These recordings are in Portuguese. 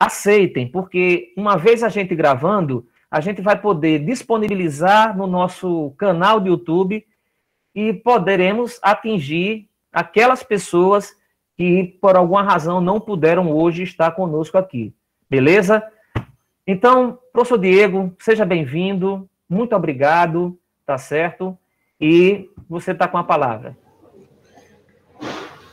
aceitem, porque uma vez a gente gravando, a gente vai poder disponibilizar no nosso canal do YouTube e poderemos atingir aquelas pessoas que, por alguma razão, não puderam hoje estar conosco aqui. Beleza? Então, professor Diego, seja bem-vindo, muito obrigado, tá certo? E você está com a palavra.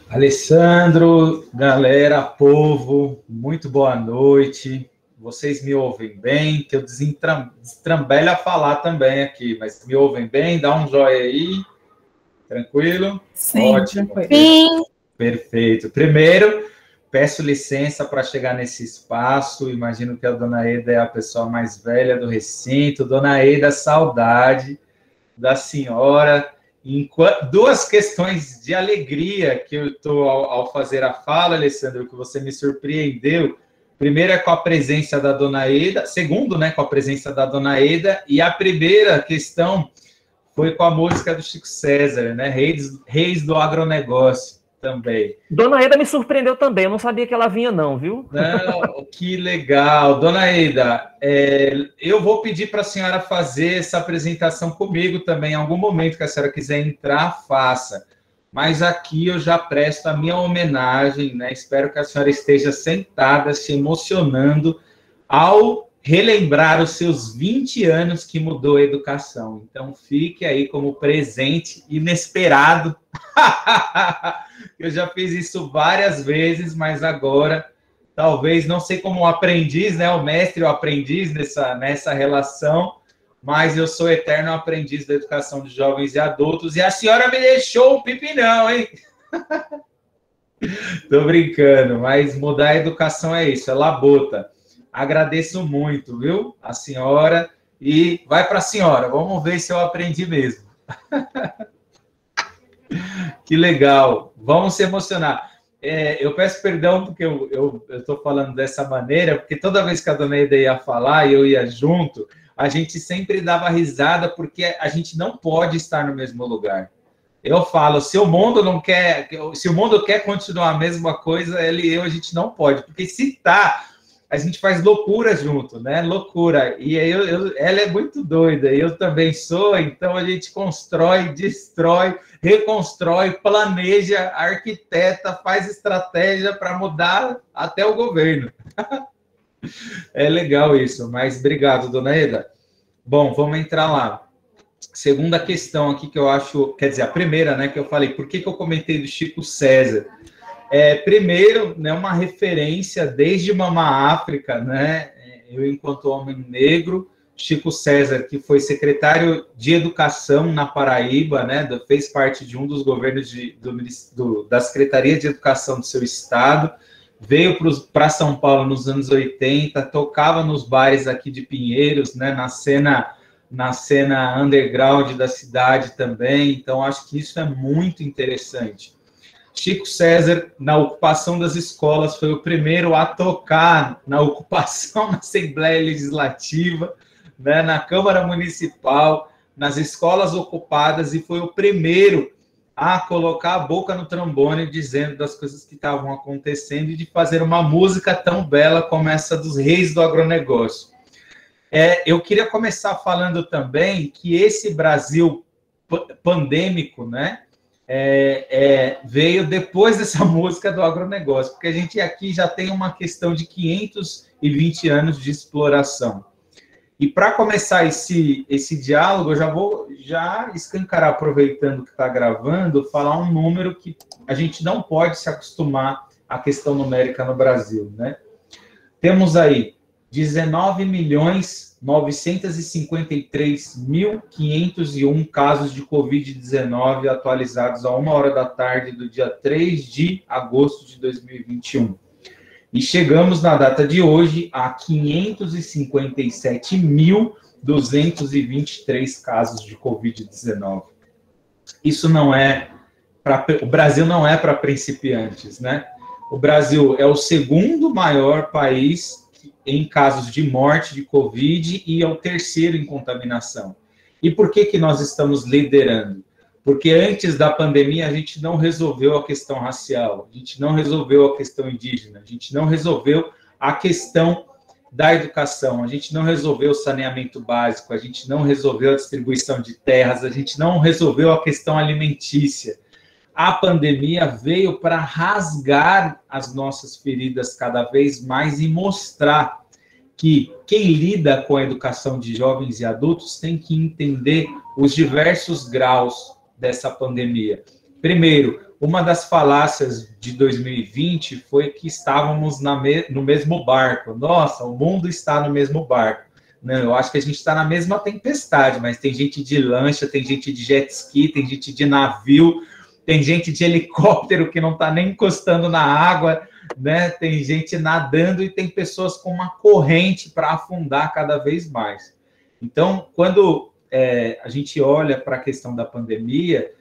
Alessandro, galera, povo, muito boa noite. Vocês me ouvem bem? Que eu destrambelho a falar também aqui, mas me ouvem bem? Dá um joinha aí. Tranquilo? Sim, ótimo. Tranquilo. Sim. Perfeito. Primeiro, peço licença para chegar nesse espaço. Imagino que a dona Eda é a pessoa mais velha do recinto. Dona Eda, saudade da senhora. Duas questões de alegria que eu estou ao fazer a fala, Alessandro, que você me surpreendeu. Primeiro é com a presença da dona Eda, segundo, né, com a presença da dona Eda, e a primeira questão foi com a música do Chico César, né, Reis do Agronegócio também. Dona Eda me surpreendeu também, eu não sabia que ela vinha não, viu? Não, que legal. Dona Eda, eu vou pedir para a senhora fazer essa apresentação comigo também, em algum momento que a senhora quiser entrar, faça. Mas aqui eu já presto a minha homenagem, né? Espero que a senhora esteja sentada, se emocionando, ao relembrar os seus 20 anos que mudou a educação. Então, fique aí como presente inesperado. Eu já fiz isso várias vezes, mas agora, talvez, não sei como aprendiz, né? O mestre e o aprendiz nessa relação, mas eu sou eterno aprendiz da educação de jovens e adultos, e a senhora me deixou um pipinão, hein? Tô brincando, mas mudar a educação é isso, é labuta. Agradeço muito, viu? A senhora, e vai para a senhora, vamos ver se eu aprendi mesmo. Que legal, vamos se emocionar. Eu peço perdão porque eu estou falando dessa maneira, porque toda vez que a dona Eda ia falar e eu ia junto, a gente sempre dava risada, porque a gente não pode estar no mesmo lugar. Eu falo, se o mundo quer continuar a mesma coisa, ele e eu, a gente não pode, porque se tá, a gente faz loucura junto, né? Loucura. E aí ela é muito doida, eu também sou, então a gente constrói, destrói, reconstrói, planeja, arquiteta, faz estratégia para mudar até o governo. É legal isso, mas obrigado, dona Eda. Bom, vamos entrar lá. Segunda questão aqui que eu acho, quer dizer, a primeira, né, que eu falei, por que eu comentei do Chico César? Primeiro, né, uma referência desde Mama África, né, eu enquanto homem negro, Chico César, que foi secretário de Educação na Paraíba, né, fez parte de um dos governos da Secretaria de Educação do seu estado, veio para São Paulo nos anos 80, tocava nos bares aqui de Pinheiros, né, na cena underground da cidade também, então acho que isso é muito interessante. Chico César, na ocupação das escolas, foi o primeiro a tocar na ocupação na Assembleia Legislativa, né, na Câmara Municipal, nas escolas ocupadas, e foi o primeiro a colocar a boca no trombone dizendo das coisas que estavam acontecendo e de fazer uma música tão bela como essa dos Reis do Agronegócio. Eu queria começar falando também que esse Brasil pandêmico, né, veio depois dessa música do agronegócio, porque a gente aqui já tem uma questão de 520 anos de exploração. E para começar esse diálogo, eu já vou escancarar, aproveitando que está gravando, falar um número que a gente não pode se acostumar à questão numérica no Brasil, né? Temos aí 19.953.501 casos de Covid-19 atualizados a 1h da tarde do dia 3 de agosto de 2021. E chegamos, na data de hoje, a 557.223 casos de Covid-19. Isso não é... O Brasil não é para principiantes, né? O Brasil é o segundo maior país em casos de morte de Covid e é o terceiro em contaminação. E por que nós estamos liderando? Porque antes da pandemia a gente não resolveu a questão racial, a gente não resolveu a questão indígena, a gente não resolveu a questão da educação. A gente não resolveu o saneamento básico, a gente não resolveu a distribuição de terras, a gente não resolveu a questão alimentícia. A pandemia veio para rasgar as nossas feridas cada vez mais e mostrar que quem lida com a educação de jovens e adultos tem que entender os diversos graus dessa pandemia. Primeiro, uma das falácias de 2020 foi que estávamos no mesmo barco. Nossa, o mundo está no mesmo barco. Não, eu acho que a gente está na mesma tempestade, mas tem gente de lancha, tem gente de jet ski, tem gente de navio, tem gente de helicóptero que não está nem encostando na água, né? Tem gente nadando e tem pessoas com uma corrente para afundar cada vez mais. Então, quando a gente olha para a questão da pandemia,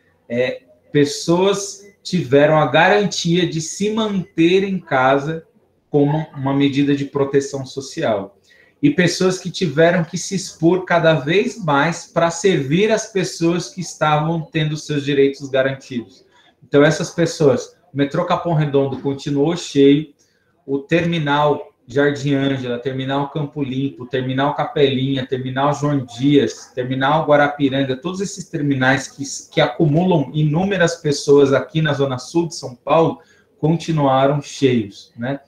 pessoas tiveram a garantia de se manter em casa como uma medida de proteção social. E pessoas que tiveram que se expor cada vez mais para servir as pessoas que estavam tendo seus direitos garantidos. Então, essas pessoas, o metrô Capão Redondo continuou cheio, o terminal Jardim Ângela, terminal Campo Limpo, terminal Capelinha, terminal João Dias, terminal Guarapiranga, todos esses terminais que acumulam inúmeras pessoas aqui na Zona Sul de São Paulo, continuaram cheios, né?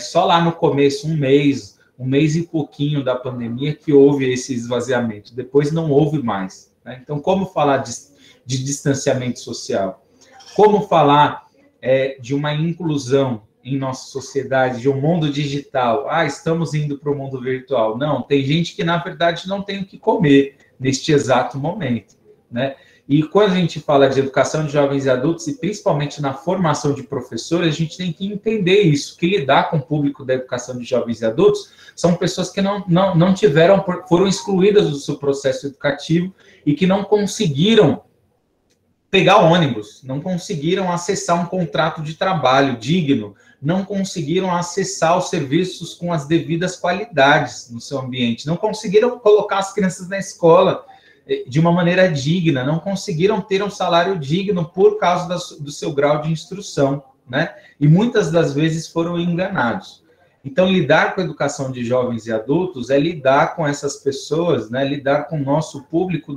Só lá no começo, um mês e pouquinho da pandemia, que houve esse esvaziamento. Depois não houve mais, né? Então, como falar de distanciamento social? Como falar de uma inclusão em nossa sociedade, de um mundo digital? Estamos indo para o mundo virtual. Não, tem gente que, na verdade, não tem o que comer neste exato momento, né? E quando a gente fala de educação de jovens e adultos, e principalmente na formação de professores, a gente tem que entender isso, que lidar com o público da educação de jovens e adultos são pessoas que não tiveram, foram excluídas do seu processo educativo e que não conseguiram pegar ônibus, não conseguiram acessar um contrato de trabalho digno, não conseguiram acessar os serviços com as devidas qualidades no seu ambiente, não conseguiram colocar as crianças na escola de uma maneira digna, não conseguiram ter um salário digno por causa do seu grau de instrução, né? E muitas das vezes foram enganados. Então, lidar com a educação de jovens e adultos é lidar com essas pessoas, né? Lidar com o nosso público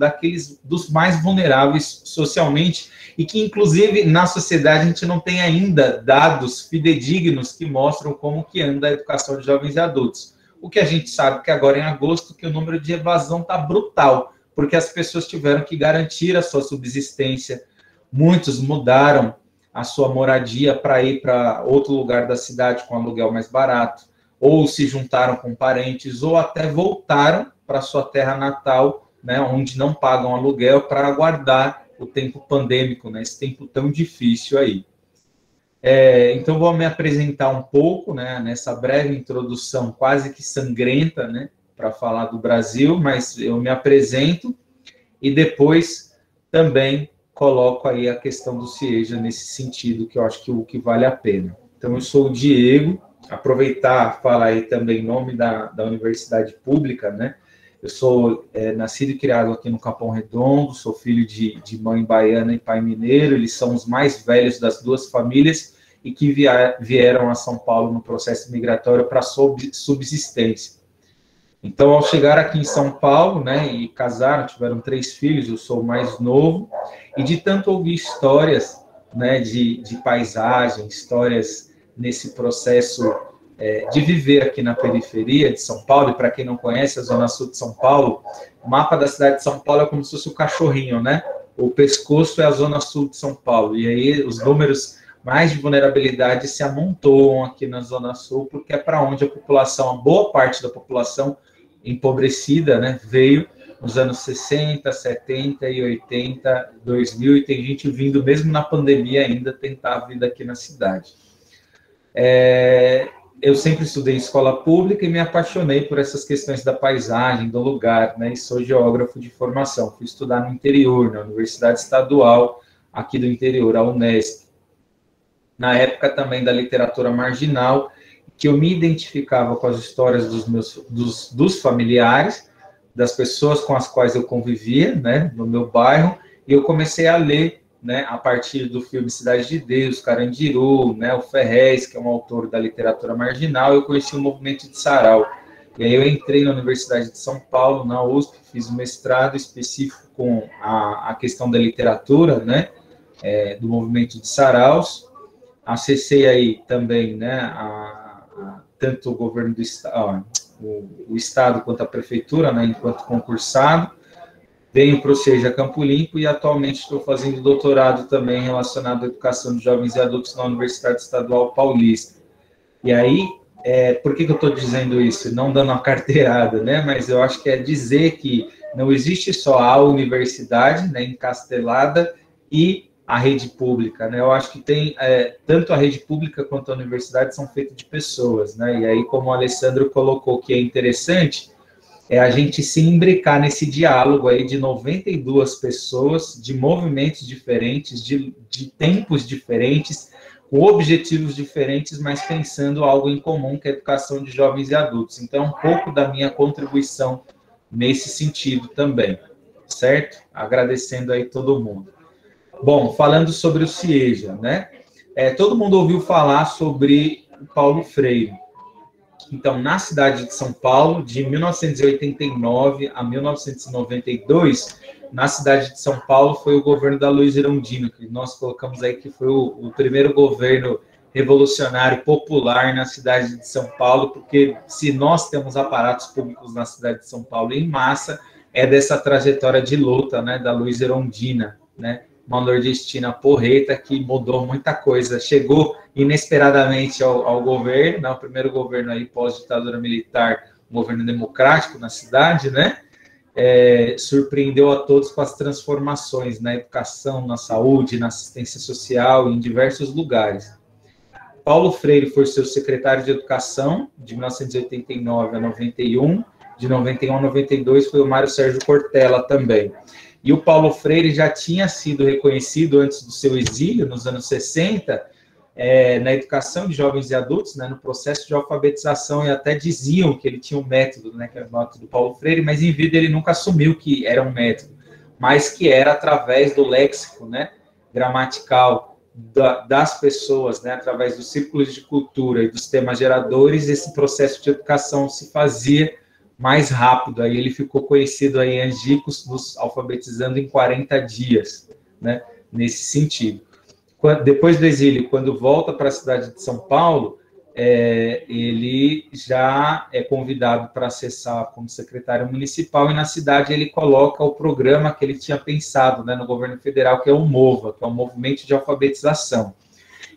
dos mais vulneráveis socialmente e que, inclusive, na sociedade a gente não tem ainda dados fidedignos que mostram como que anda a educação de jovens e adultos. O que a gente sabe que agora em agosto que o número de evasão está brutal, porque as pessoas tiveram que garantir a sua subsistência, muitos mudaram a sua moradia para ir para outro lugar da cidade com aluguel mais barato, ou se juntaram com parentes, ou até voltaram para sua terra natal, né, onde não pagam aluguel, para aguardar o tempo pandêmico, né, esse tempo tão difícil aí. Então, vou me apresentar um pouco, né, nessa breve introdução quase que sangrenta, né, para falar do Brasil, mas eu me apresento e depois também coloco aí a questão do CIEJA nesse sentido, que eu acho que o que vale a pena. Então, eu sou o Diego, aproveitar, falar aí também em nome da Universidade Pública, né? Eu sou nascido e criado aqui no Capão Redondo, sou filho de mãe baiana e pai mineiro, eles são os mais velhos das duas famílias e que vieram a São Paulo no processo migratório para subsistência. Então, ao chegar aqui em São Paulo, né, e casaram, tiveram 3 filhos, eu sou o mais novo, e de tanto ouvir histórias, né, de paisagem, histórias nesse processo de viver aqui na periferia de São Paulo, e para quem não conhece a Zona Sul de São Paulo, o mapa da cidade de São Paulo é como se fosse o cachorrinho, né? O pescoço é a Zona Sul de São Paulo, e aí os números mais de vulnerabilidade se amontoam aqui na Zona Sul, porque é para onde a população, a boa parte da população empobrecida, né, veio nos anos 60, 70 e 80, 2000, e tem gente vindo, mesmo na pandemia, ainda tentar a vida aqui na cidade. Eu sempre estudei em escola pública e me apaixonei por essas questões da paisagem, do lugar, né, e sou geógrafo de formação. Fui estudar no interior, na Universidade Estadual, aqui do interior, a Unesp. Na época também da literatura marginal, que eu me identificava com as histórias dos familiares, das pessoas com as quais eu convivia, né, no meu bairro, e eu comecei a ler né, a partir do filme Cidade de Deus, Carandiru, né, o Ferrez, que é um autor da literatura marginal, eu conheci o movimento de sarau. E aí eu entrei na Universidade de São Paulo, na USP, fiz um mestrado específico com a questão da literatura, né, do movimento de saraus. Acessei aí também, né, tanto o governo do Estado, o Estado quanto a Prefeitura, né, enquanto concursado. Venho para o Seja Campo Limpo e atualmente estou fazendo doutorado também relacionado à educação de jovens e adultos na Universidade Estadual Paulista. E aí, por que eu estou dizendo isso? Não dando uma carteirada, né? Mas eu acho que é dizer que não existe só a universidade, né, encastelada, e a rede pública, né? Eu acho que tem, tanto a rede pública quanto a universidade são feitas de pessoas, né? E aí, como o Alessandro colocou que é interessante, a gente se imbricar nesse diálogo aí de 92 pessoas, de movimentos diferentes, de tempos diferentes, com objetivos diferentes, mas pensando algo em comum, que é a educação de jovens e adultos. Então, um pouco da minha contribuição nesse sentido também, certo? Agradecendo aí todo mundo. Bom, falando sobre o CIEJA, né? Todo mundo ouviu falar sobre o Paulo Freire. Então, na cidade de São Paulo, de 1989 a 1992, na cidade de São Paulo foi o governo da Luiza Erundina, que nós colocamos aí que foi o primeiro governo revolucionário popular na cidade de São Paulo, porque se nós temos aparatos públicos na cidade de São Paulo em massa, é dessa trajetória de luta, né, da Luiza Erundina, né, uma nordestina porreta que mudou muita coisa, chegou inesperadamente ao governo, né, o primeiro governo aí pós-ditadura militar, um governo democrático na cidade, né, surpreendeu a todos com as transformações na educação, na saúde, na assistência social, em diversos lugares. Paulo Freire foi seu secretário de Educação, de 1989 a 91, de 91 a 92 foi o Mário Sérgio Cortella também. E o Paulo Freire já tinha sido reconhecido antes do seu exílio, nos anos 60, na educação de jovens e adultos, né, no processo de alfabetização, e até diziam que ele tinha um método, né, que era o método do Paulo Freire, mas em vida ele nunca assumiu que era um método, mas que era através do léxico, né, gramatical das pessoas, né, através dos círculos de cultura e dos temas geradores, esse processo de educação se fazia mais rápido. Aí ele ficou conhecido aí em Angicos, nos alfabetizando em 40 dias, né, nesse sentido. Depois do exílio, quando volta para a cidade de São Paulo, ele já é convidado para acessar como secretário municipal, e na cidade ele coloca o programa que ele tinha pensado, né, no governo federal, que é o MOVA, que é o Movimento de Alfabetização,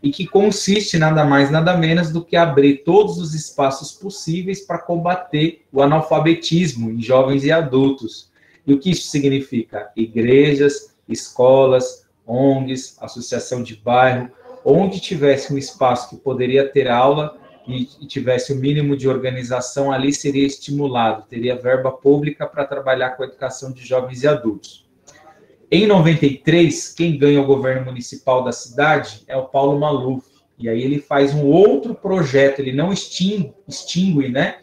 e que consiste nada mais, nada menos do que abrir todos os espaços possíveis para combater o analfabetismo em jovens e adultos. E o que isso significa? Igrejas, escolas, ONGs, associação de bairro, onde tivesse um espaço que poderia ter aula e tivesse o mínimo de organização, ali seria estimulado, teria verba pública para trabalhar com a educação de jovens e adultos. Em 93, quem ganha o governo municipal da cidade é o Paulo Maluf, e aí ele faz um outro projeto, ele não extingue, né,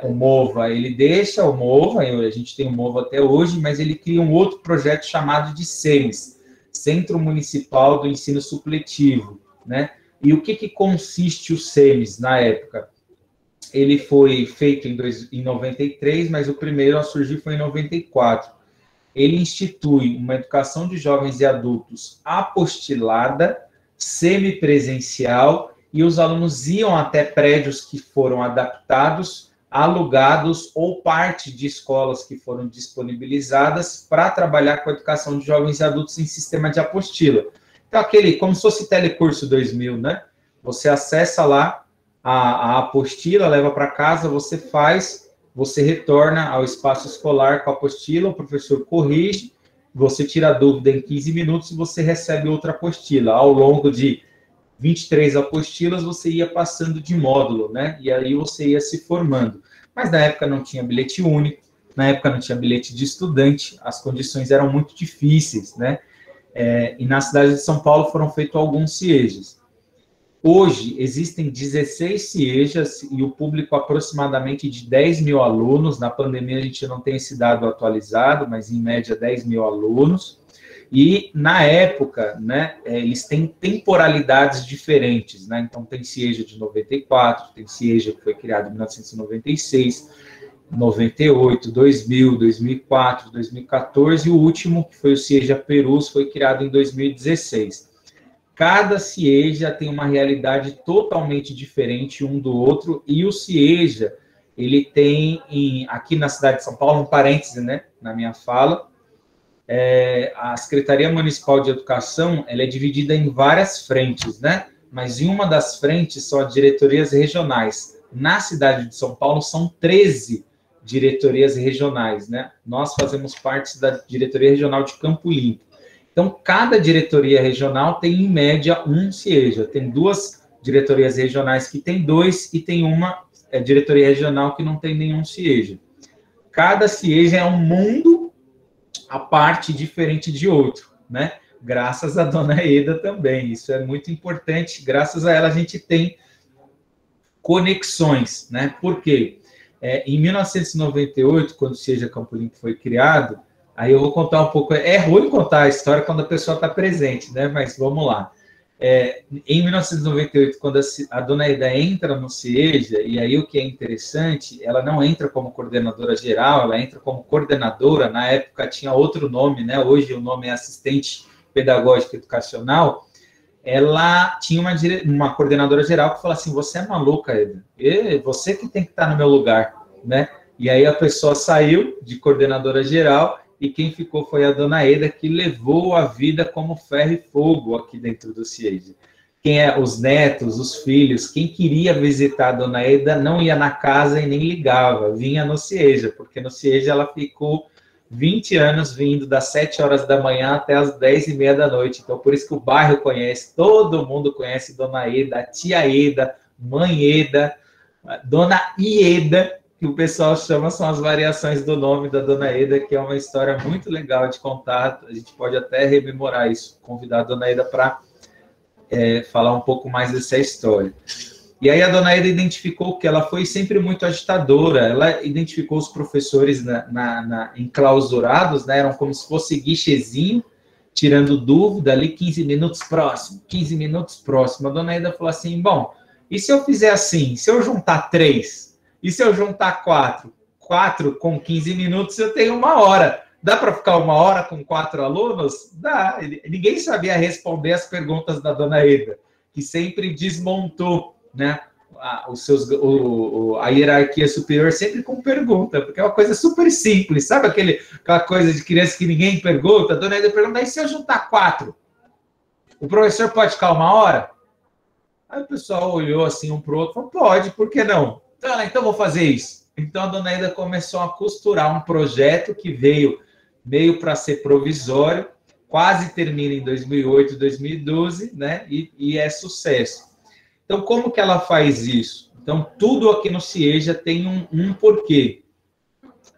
o MOVA, ele deixa o MOVA, a gente tem o MOVA até hoje, mas ele cria um outro projeto chamado de CEMES, Centro Municipal do Ensino Supletivo, né? E o que consiste o CEMES na época? Ele foi feito em 93, mas o primeiro a surgir foi em 94. Ele institui uma educação de jovens e adultos apostilada, semipresencial, e os alunos iam até prédios que foram adaptados, alugados ou parte de escolas que foram disponibilizadas para trabalhar com a educação de jovens e adultos em sistema de apostila. Então, como se fosse Telecurso 2000, né? Você acessa lá a apostila, leva para casa, você faz, você retorna ao espaço escolar com a apostila, o professor corrige, você tira a dúvida em 15 minutos e você recebe outra apostila. Ao longo de 23 apostilas, você ia passando de módulo, né? E aí você ia se formando. Mas na época não tinha bilhete único, na época não tinha bilhete de estudante, as condições eram muito difíceis, né? E na cidade de São Paulo foram feitos alguns CIEJAs. Hoje, existem 16 CIEJAs e o público aproximadamente de 10 mil alunos. Na pandemia, a gente não tem esse dado atualizado, mas em média 10 mil alunos. E, na época, né, eles têm temporalidades diferentes, né? Então, tem CIEJA de 94, tem CIEJA que foi criado em 1996, 98, 2000, 2004, 2014, e o último, que foi o CIEJA Perus, foi criado em 2016. Cada CIEJA tem uma realidade totalmente diferente um do outro, e o CIEJA, ele tem, aqui na cidade de São Paulo, um parêntese, né, na minha fala, a Secretaria Municipal de Educação, ela é dividida em várias frentes, né? Mas em uma das frentes são as diretorias regionais. Na cidade de São Paulo são 13 diretorias regionais, né? Nós fazemos parte da diretoria regional de Campo Limpo. Então, cada diretoria regional tem, em média, um CIEJA. Tem 2 diretorias regionais que tem 2 e tem uma diretoria regional que não tem nenhum CIEJA. Cada CIEJA é um mundo a parte diferente de outro, né? Graças a dona Eda também, isso é muito importante, graças a ela a gente tem conexões, né? Por quê? Em 1998, quando o CIEJA Campo Limpo foi criado, aí eu vou contar um pouco, é ruim contar a história quando a pessoa está presente, né? Mas vamos lá. Em 1998, quando a dona Eda entra no CIEJA, e aí o que é interessante, ela não entra como coordenadora geral, ela entra como coordenadora, na época tinha outro nome, né? Hoje o nome é assistente pedagógica educacional. Ela tinha uma coordenadora geral que falou assim: você é maluca, Eda, você que tem que estar no meu lugar, né? E aí a pessoa saiu de coordenadora geral, e quem ficou foi a dona Eda, que levou a vida como ferro e fogo aqui dentro do CIEJA. Os netos, os filhos, quem queria visitar a dona Eda não ia na casa e nem ligava, vinha no CIEJA, porque no CIEJA ela ficou 20 anos vindo das 7 horas da manhã até as 10h30 da noite. Então, por isso que o bairro conhece, todo mundo conhece dona Eda, a tia Eda, mãe Eda, dona Ieda, que o pessoal chama, são as variações do nome da dona Eda, que é uma história muito legal de contar. A gente pode até rememorar isso, convidar a dona Eda para falar um pouco mais dessa história. E aí a dona Eda identificou que ela foi sempre muito agitadora, ela identificou os professores enclausurados, né, eram como se fosse guichezinho, tirando dúvida ali, 15 minutos próximo, 15 minutos próximo. A dona Eda falou assim: bom, e se eu fizer assim, se eu juntar 3... E se eu juntar 4 com 15 minutos, eu tenho 1 hora. Dá para ficar 1 hora com 4 alunos? Dá. Ninguém sabia responder as perguntas da dona Eda, que sempre desmontou, né, a hierarquia superior sempre com pergunta, porque é uma coisa super simples. Sabe aquela coisa de criança que ninguém pergunta? A dona Eda pergunta: e se eu juntar 4? O professor pode ficar 1 hora? Aí o pessoal olhou assim um para o outro e falou: pode, por que não? Então vou fazer isso. Então a dona Eda começou a costurar um projeto que veio meio para ser provisório, quase termina em 2008, 2012, né? E é sucesso. Então, como que ela faz isso? Então, tudo aqui no CIEJA tem um porquê.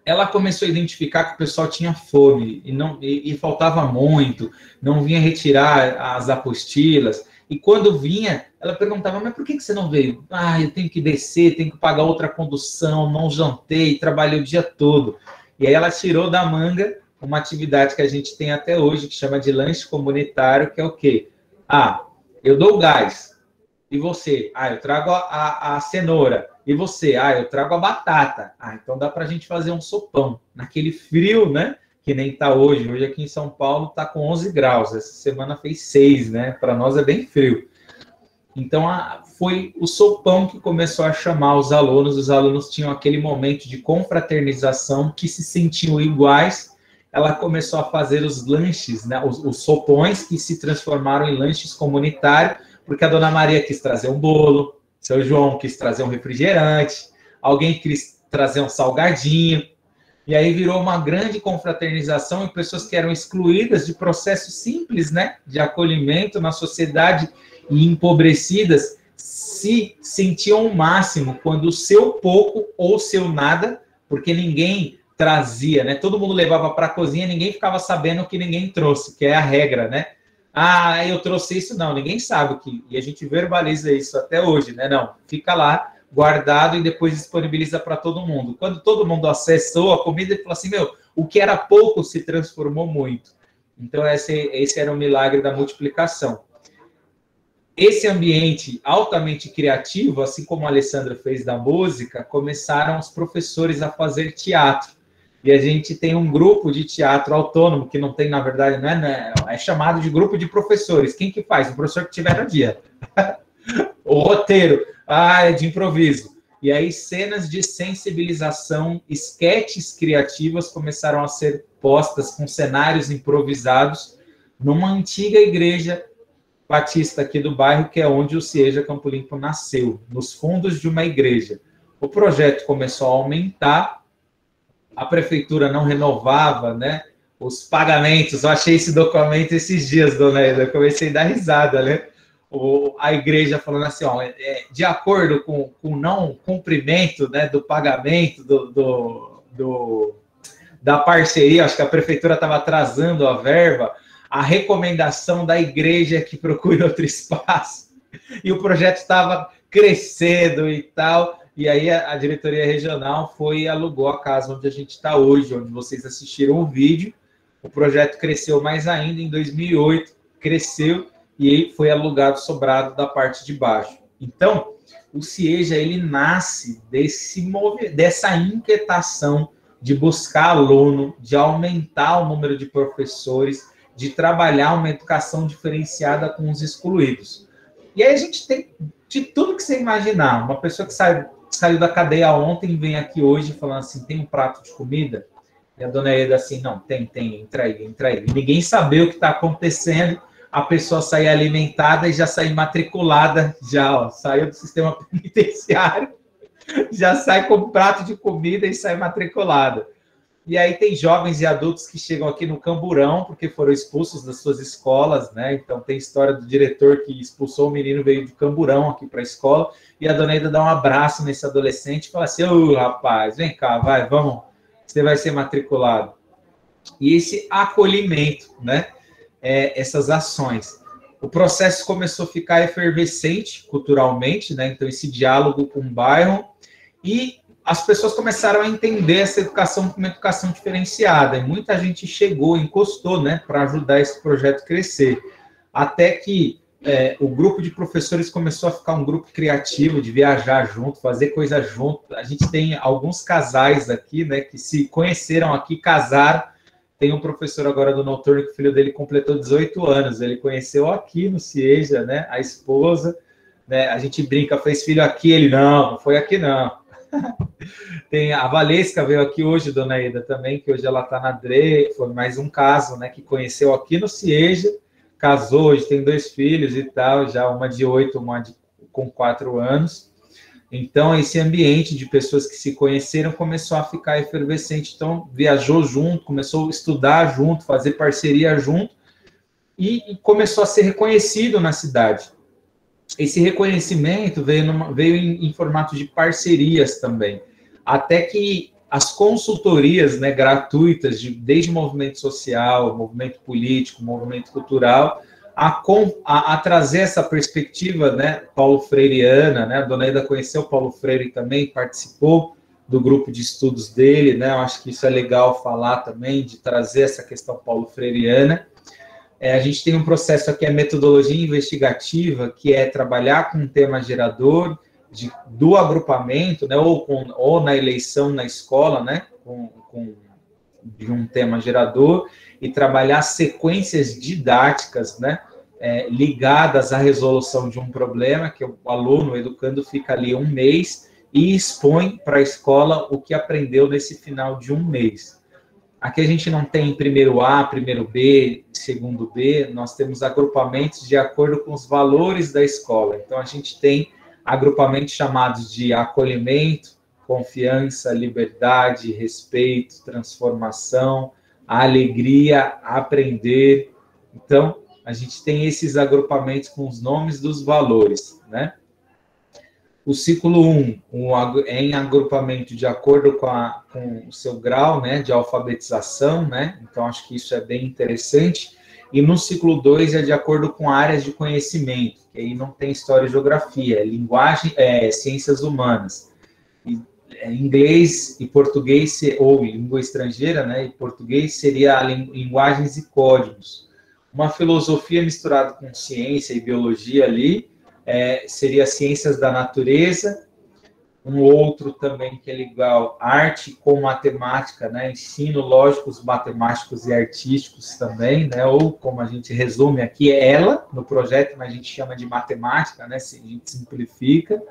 Ela começou a identificar que o pessoal tinha fome e faltava muito, não vinha retirar as apostilas. E quando vinha, ela perguntava: mas por que você não veio? Ah, eu tenho que descer, tenho que pagar outra condução, não jantei, trabalhei o dia todo. E aí ela tirou da manga uma atividade que a gente tem até hoje, que chama de lanche comunitário, que é o quê? Ah, eu dou o gás. E você? Ah, eu trago a cenoura. E você? Ah, eu trago a batata. Ah, então dá para a gente fazer um sopão. Naquele frio, né? Que nem está hoje. Hoje aqui em São Paulo está com 11 graus. Essa semana fez 6, né? Para nós é bem frio. Então, foi o sopão que começou a chamar os alunos tinham aquele momento de confraternização, que se sentiam iguais. Ela começou a fazer os lanches, né? Os sopões, que se transformaram em lanches comunitários, porque a dona Maria quis trazer um bolo, seu João quis trazer um refrigerante, alguém quis trazer um salgadinho. E aí virou uma grande confraternização, e pessoas que eram excluídas de processos simples, né, de acolhimento na sociedade e empobrecidas se sentiam o máximo quando o seu pouco ou o seu nada, porque ninguém trazia, né? Todo mundo levava para a cozinha, ninguém ficava sabendo o que ninguém trouxe, que é a regra, né? Ah, eu trouxe isso, não, ninguém sabe e a gente verbaliza isso até hoje, né? Não, fica lá guardado e depois disponibiliza para todo mundo. Quando todo mundo acessou a comida, ele falou assim: meu, o que era pouco se transformou muito. Então, esse era o milagre da multiplicação. Esse ambiente altamente criativo, assim como a Alessandra fez da música, começaram os professores a fazer teatro. E a gente tem um grupo de teatro autônomo, que não tem, na verdade, é chamado de grupo de professores. Quem que faz? O professor que tiver no dia. O roteiro, é de improviso. E aí, cenas de sensibilização, esquetes criativas começaram a ser postas com cenários improvisados numa antiga igreja batista aqui do bairro, que é onde o CIEJA Campo Limpo nasceu, nos fundos de uma igreja. O projeto começou a aumentar, a prefeitura não renovava, né, os pagamentos. Eu achei esse documento esses dias, dona Eda, eu comecei a dar risada, né? A igreja falando assim, de acordo com o não cumprimento, né, do pagamento da parceria, acho que a prefeitura estava atrasando a verba, a recomendação da igreja é que procure outro espaço, e o projeto estava crescendo e tal, e aí a diretoria regional foi e alugou a casa onde a gente está hoje, onde vocês assistiram o vídeo. O projeto cresceu mais ainda em 2008, cresceu, e aí foi alugado sobrado da parte de baixo. Então, o CIEJA, ele nasce dessa inquietação de buscar aluno, de aumentar o número de professores, de trabalhar uma educação diferenciada com os excluídos. E aí a gente tem de tudo que você imaginar. Uma pessoa que saiu da cadeia ontem vem aqui hoje falando assim, tem um prato de comida? E a dona Eda assim, não, tem, entra aí. E ninguém sabe o que está acontecendo, a pessoa sair alimentada e já sair matriculada, saiu do sistema penitenciário, já sai com um prato de comida e sai matriculada. E aí tem jovens e adultos que chegam aqui no Camburão, porque foram expulsos das suas escolas, né? Então tem história do diretor que expulsou o menino, veio de Camburão aqui para a escola, e a dona Eda dá um abraço nesse adolescente e fala assim, rapaz, vem cá, vamos, você vai ser matriculado. E esse acolhimento, né? Essas ações. O processo começou a ficar efervescente culturalmente, né? Então esse diálogo com o bairro, e as pessoas começaram a entender essa educação como uma educação diferenciada, e muita gente chegou, encostou, né, para ajudar esse projeto a crescer, até que o grupo de professores começou a ficar um grupo criativo, de viajar junto, fazer coisa junto. A gente tem alguns casais aqui, né, que se conheceram aqui, casaram. Tem um professor agora do noturno que o filho dele completou 18 anos, ele conheceu aqui no CIEJA, né, a esposa, né, a gente brinca, fez filho aqui, ele não foi aqui não. Tem a Valesca, veio aqui hoje, dona Eda, também, que hoje ela está na DRE, foi mais um caso, né, que conheceu aqui no CIEJA, casou, hoje tem 2 filhos e tal, já uma de 8, uma com 4 anos. Então, esse ambiente de pessoas que se conheceram começou a ficar efervescente, então viajou junto, começou a estudar junto, fazer parceria junto, e começou a ser reconhecido na cidade. Esse reconhecimento veio em formato de parcerias também, até que as consultorias, né, gratuitas, desde movimento social, movimento político, movimento cultural, a trazer essa perspectiva, né, Paulo Freireana, né, a dona Eda conheceu o Paulo Freire também, participou do grupo de estudos dele, né, eu acho que isso é legal falar também, de trazer essa questão Paulo Freireana. A gente tem um processo aqui, a metodologia investigativa, que é trabalhar com um tema gerador do agrupamento, né, ou na eleição na escola, né, de um tema gerador, e trabalhar sequências didáticas, né, ligadas à resolução de um problema, que o aluno, o educando, fica ali um mês e expõe para a escola o que aprendeu nesse final de um mês. Aqui a gente não tem primeiro A, primeiro B, segundo B, nós temos agrupamentos de acordo com os valores da escola. Então, a gente tem agrupamentos chamados de acolhimento, confiança, liberdade, respeito, transformação, alegria, aprender. Então, a gente tem esses agrupamentos com os nomes dos valores, né? O ciclo 1 é em agrupamento de acordo com o seu grau, né, de alfabetização, né? Então, acho que isso é bem interessante. E no ciclo 2 é de acordo com áreas de conhecimento, que aí não tem história e geografia, é linguagem, ciências humanas. E inglês e português, ou língua estrangeira, né, e português seria linguagens e códigos. Uma filosofia misturada com ciência e biologia ali, seria ciências da natureza. Um outro também que é legal, arte com matemática, né, ensino lógicos, matemáticos e artísticos também, né, ou como a gente resume aqui, é ela no projeto, mas a gente chama de matemática, né, a gente simplifica.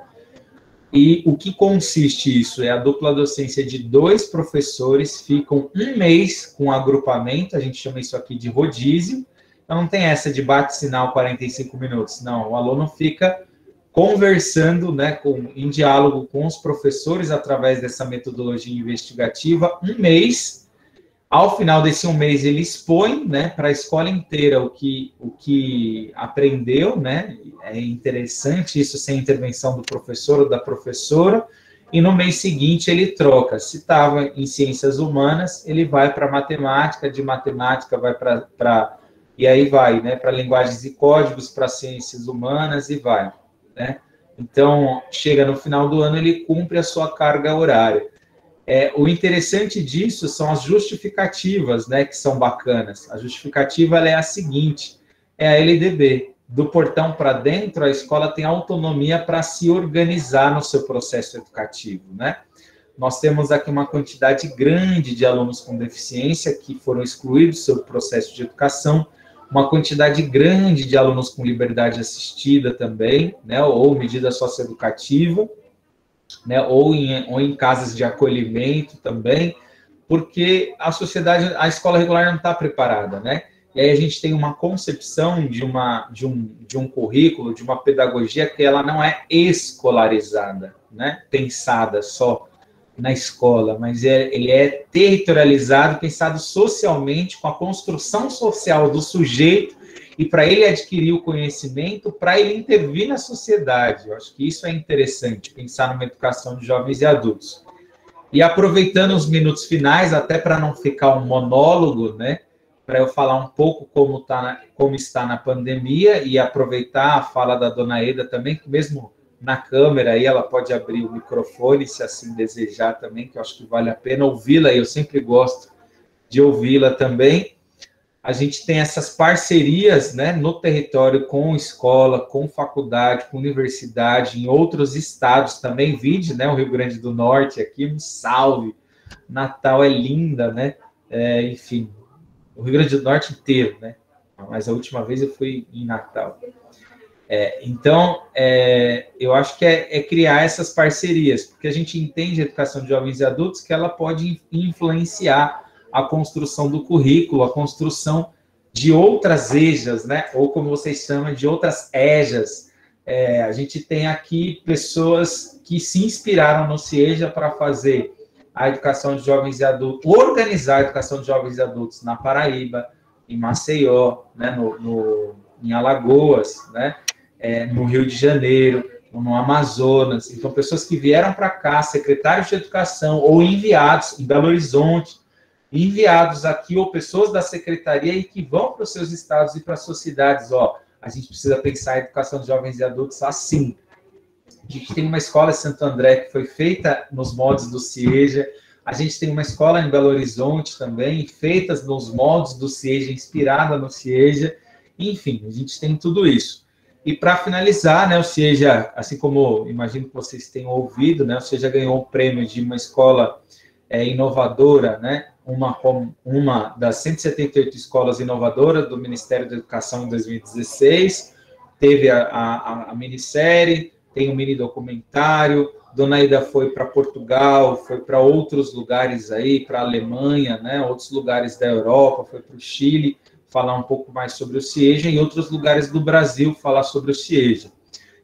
E o que consiste isso? É a dupla docência de 2 professores, ficam 1 mês com agrupamento, a gente chama isso aqui de rodízio. Então não tem essa de bate-sinal 45 minutos, não, o aluno fica conversando, né, em diálogo com os professores através dessa metodologia investigativa, 1 mês. Ao final desse 1 mês, ele expõe, né, para a escola inteira o que aprendeu, né? É interessante isso sem intervenção do professor ou da professora. E no mês seguinte ele troca. Se estava em ciências humanas, ele vai para matemática, de matemática vai para e aí vai, né, para linguagens e códigos, para ciências humanas e vai, né? Então, chega no final do ano, ele cumpre a sua carga horária. O interessante disso são as justificativas, né, que são bacanas. A justificativa ela é a seguinte, é a LDB. Do portão para dentro, a escola tem autonomia para se organizar no seu processo educativo, né? Nós temos aqui uma quantidade grande de alunos com deficiência que foram excluídos do seu processo de educação, uma quantidade grande de alunos com liberdade assistida também, né, ou medida socioeducativa, né, ou em casas de acolhimento também, porque a escola regular não está preparada, né? E aí a gente tem uma concepção de um currículo, de uma pedagogia que ela não é escolarizada, né? Pensada só na escola, mas ele é territorializado, pensado socialmente, com a construção social do sujeito, e para ele adquirir o conhecimento, para ele intervir na sociedade. Eu acho que isso é interessante, pensar numa educação de jovens e adultos. E aproveitando os minutos finais, até para não ficar um monólogo, né, para eu falar um pouco como está na pandemia, e aproveitar a fala da dona Eda também, que mesmo na câmera aí ela pode abrir o microfone, se assim desejar também, que eu acho que vale a pena ouvi-la, e eu sempre gosto de ouvi-la também. A gente tem essas parcerias, né, no território com escola, com faculdade, com universidade, em outros estados também, vide, né, o Rio Grande do Norte aqui, um salve, Natal é linda, né, enfim, o Rio Grande do Norte inteiro, né, mas a última vez eu fui em Natal. Então, eu acho que é criar essas parcerias, porque a gente entende a educação de jovens e adultos que ela pode influenciar a construção do currículo, a construção de outras EJAs, né? Ou como vocês chamam, de outras EJAs. A gente tem aqui pessoas que se inspiraram no CIEJA para fazer a educação de jovens e adultos, organizar a educação de jovens e adultos na Paraíba, em Maceió, né? Em Alagoas, né? No Rio de Janeiro, no Amazonas. Então, pessoas que vieram para cá, secretários de educação ou enviados em Belo Horizonte, enviados aqui, ou pessoas da secretaria e que vão para os seus estados e para as suas cidades. A gente precisa pensar a educação de jovens e adultos assim. A gente tem uma escola em Santo André que foi feita nos moldes do CIEJA, a gente tem uma escola em Belo Horizonte também, feitas nos moldes do CIEJA, inspirada no CIEJA, enfim, a gente tem tudo isso. E para finalizar, né, o CIEJA, assim como imagino que vocês tenham ouvido, né, o CIEJA ganhou o prêmio de uma escola inovadora, né, uma das 178 escolas inovadoras do Ministério da Educação em 2016, teve a minissérie, tem um mini documentário, Dona Ida foi para Portugal, foi para outros lugares aí, para a Alemanha, né, outros lugares da Europa, foi para o Chile, falar um pouco mais sobre o CIEJA, e em outros lugares do Brasil falar sobre o CIEJA.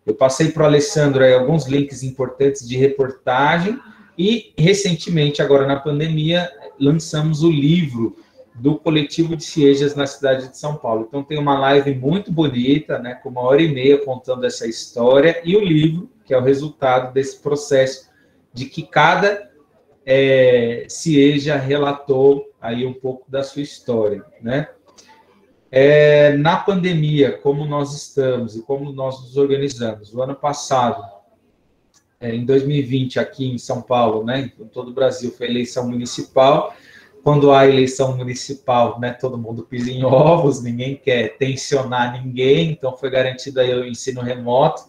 Eu passei para o Alessandro aí alguns links importantes de reportagem, e recentemente, agora na pandemia, lançamos o livro do coletivo de CIEJAs na cidade de São Paulo. Então tem uma live muito bonita, né, com 1h30 contando essa história, e o livro, que é o resultado desse processo de que cada CIEJA relatou aí um pouco da sua história, né? Na pandemia, como nós estamos e como nós nos organizamos. O ano passado, em 2020 aqui em São Paulo, né, em todo o Brasil, foi eleição municipal. Quando há eleição municipal, né, todo mundo pisa em ovos, ninguém quer tensionar ninguém, então foi garantido aí o ensino remoto,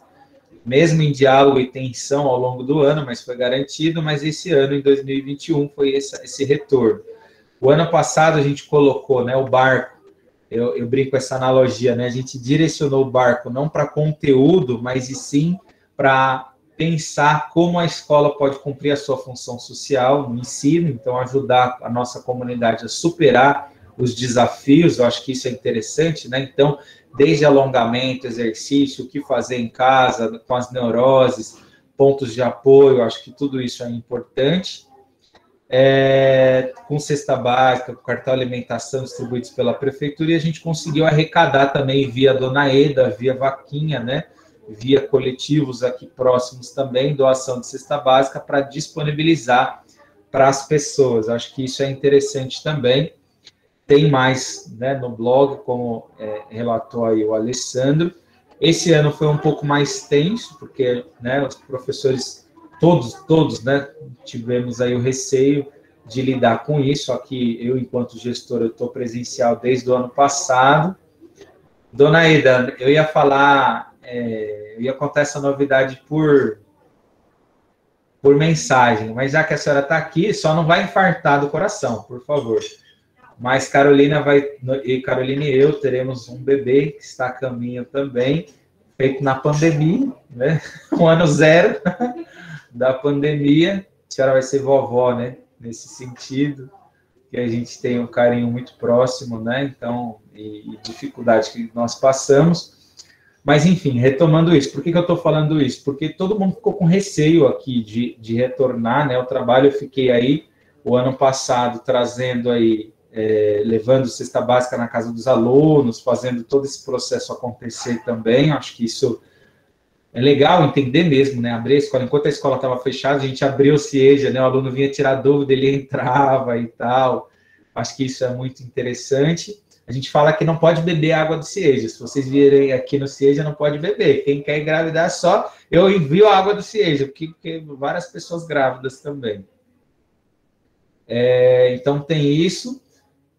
mesmo em diálogo e tensão ao longo do ano, mas foi garantido. Mas esse ano, em 2021, foi esse retorno. O ano passado a gente colocou, né, o barco, eu brinco com essa analogia, né, a gente direcionou o barco não para conteúdo, mas e sim para pensar como a escola pode cumprir a sua função social no ensino, então ajudar a nossa comunidade a superar os desafios. Eu acho que isso é interessante, né? Então, desde alongamento, exercício, o que fazer em casa, com as neuroses, pontos de apoio, acho que tudo isso é importante. Com cesta básica, com cartão alimentação distribuídos pela prefeitura, e a gente conseguiu arrecadar também via Dona Eda, via vaquinha, né? Via coletivos aqui próximos também, doação de cesta básica para disponibilizar para as pessoas. Acho que isso é interessante também. Tem mais, né, no blog, como relatou aí o Alessandro. Esse ano foi um pouco mais tenso, porque, né, os professores, todos, né, tivemos aí o receio de lidar com isso. Aqui, eu, enquanto gestor, eu estou presencial desde o ano passado. Dona Eda, eu ia falar, eu ia contar essa novidade por mensagem, mas já que a senhora está aqui, só não vai infartar do coração, por favor. Mas Carolina e eu teremos um bebê que está a caminho também, feito na pandemia, né? O ano zero da pandemia. A senhora vai ser vovó, né? Nesse sentido, que a gente tem um carinho muito próximo, né? Então, e dificuldade que nós passamos. Mas, enfim, retomando isso, por que eu estou falando isso? Porque todo mundo ficou com receio aqui de retornar, né? O trabalho, eu fiquei aí o ano passado trazendo aí, levando cesta básica na casa dos alunos, fazendo todo esse processo acontecer também. Acho que isso é legal entender mesmo, né? Abrir a escola, enquanto a escola estava fechada, a gente abriu o CIEJA, né? O aluno vinha tirar dúvida, ele entrava e tal. Acho que isso é muito interessante. A gente fala que não pode beber água do CIEJA. Se vocês virem aqui no CIEJA, não pode beber. Quem quer engravidar só, eu envio a água do CIEJA, porque várias pessoas grávidas também. Então tem isso.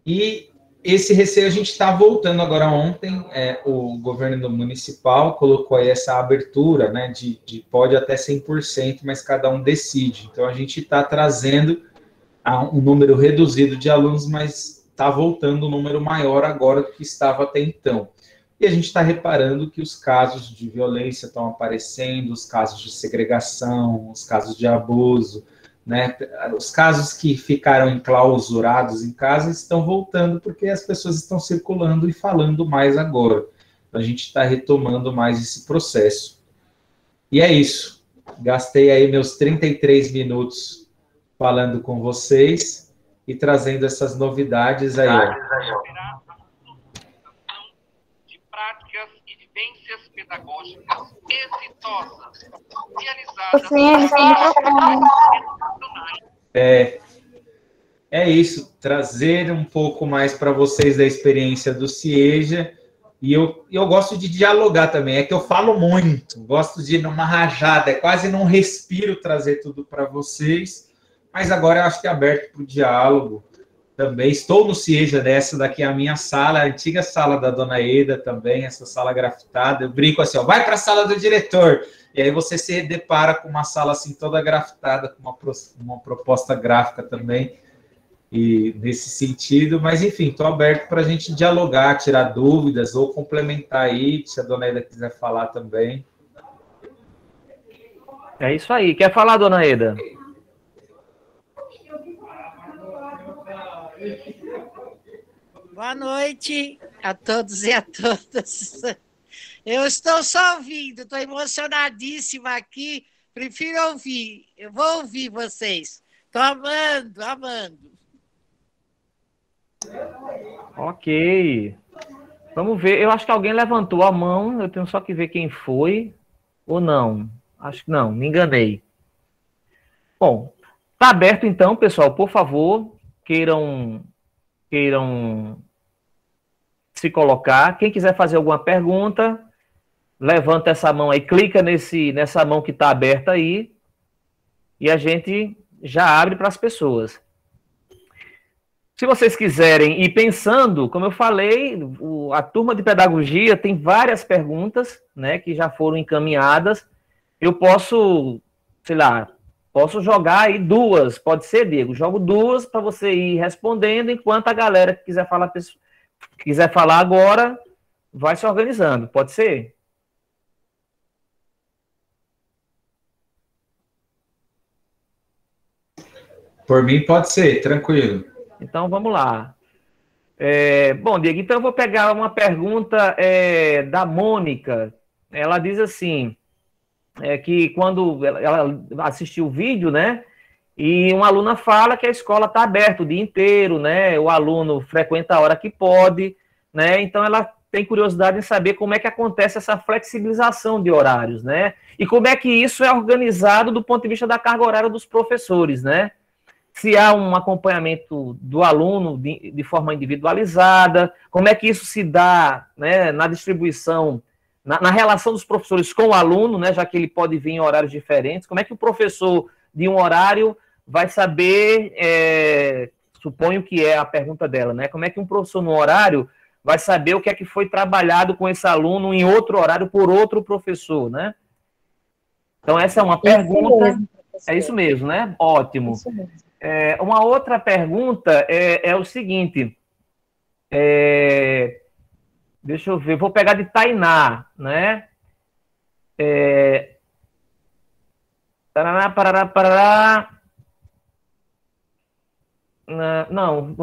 E esse receio a gente está voltando agora. Ontem, o governo municipal colocou aí essa abertura, né, de pode até 100%, mas cada um decide. Então, a gente está trazendo um número reduzido de alunos, mas está voltando um número maior agora do que estava até então. E a gente está reparando que os casos de violência estão aparecendo, os casos de segregação, os casos de abuso, né? Os casos que ficaram enclausurados em casa estão voltando porque as pessoas estão circulando e falando mais agora. A gente está retomando mais esse processo. E é isso. Gastei aí meus 33 minutos falando com vocês e trazendo essas novidades aí. De práticas e vivências pedagógicas exitosas realizadas. É isso, trazer um pouco mais para vocês da experiência do CIEJA. E eu gosto de dialogar também, é que eu falo muito, gosto de ir numa rajada, é quase num respiro trazer tudo para vocês, mas agora eu acho que é aberto para o diálogo também. Estou no CIEJA dessa, daqui a minha sala, a antiga sala da Dona Eda também, essa sala grafitada, eu brinco assim, ó, vai para a sala do diretor, e aí você se depara com uma sala assim toda grafitada, com uma proposta gráfica também, e nesse sentido, mas enfim, estou aberto para a gente dialogar, tirar dúvidas ou complementar aí, se a Dona Eda quiser falar também. É isso aí. Quer falar, Dona Eda? Boa noite a todos e a todas. Eu estou só ouvindo, estou emocionadíssima aqui, prefiro ouvir, eu vou ouvir vocês. Estou amando. Ok. Vamos ver. Eu acho que alguém levantou a mão. Eu tenho só que ver quem foi ou não. Acho que não, me enganei. Bom, tá aberto então, pessoal. Por favor, queiram se colocar. Quem quiser fazer alguma pergunta, levanta essa mão aí, clica nessa mão que está aberta aí, e a gente já abre para as pessoas. Se vocês quiserem ir pensando, como eu falei, a turma de pedagogia tem várias perguntas, né, que já foram encaminhadas. Eu posso, sei lá, posso jogar aí 2, pode ser, Diego? Jogo 2 para você ir respondendo, enquanto a galera que quiser falar agora vai se organizando, pode ser? Por mim pode ser, tranquilo. Então vamos lá. Bom, Diego, então eu vou pegar uma pergunta da Mônica. Ela diz assim, que quando ela assistiu o vídeo, né, e uma aluna fala que a escola está aberta o dia inteiro, né, o aluno frequenta a hora que pode, né, então ela tem curiosidade em saber como é que acontece essa flexibilização de horários, né, e como é que isso é organizado do ponto de vista da carga horária dos professores, né, se há um acompanhamento do aluno de forma individualizada, como é que isso se dá, né, na distribuição, na relação dos professores com o aluno, né, já que ele pode vir em horários diferentes, como é que o professor de um horário vai saber, suponho que é a pergunta dela, né, como é que um professor no horário vai saber o que é que foi trabalhado com esse aluno em outro horário por outro professor, né? Então, essa é uma pergunta. Mesmo, é isso mesmo, né? Ótimo. Isso mesmo. Uma outra pergunta é o seguinte, deixa eu ver, vou pegar de Tainá, né? Parará. Não,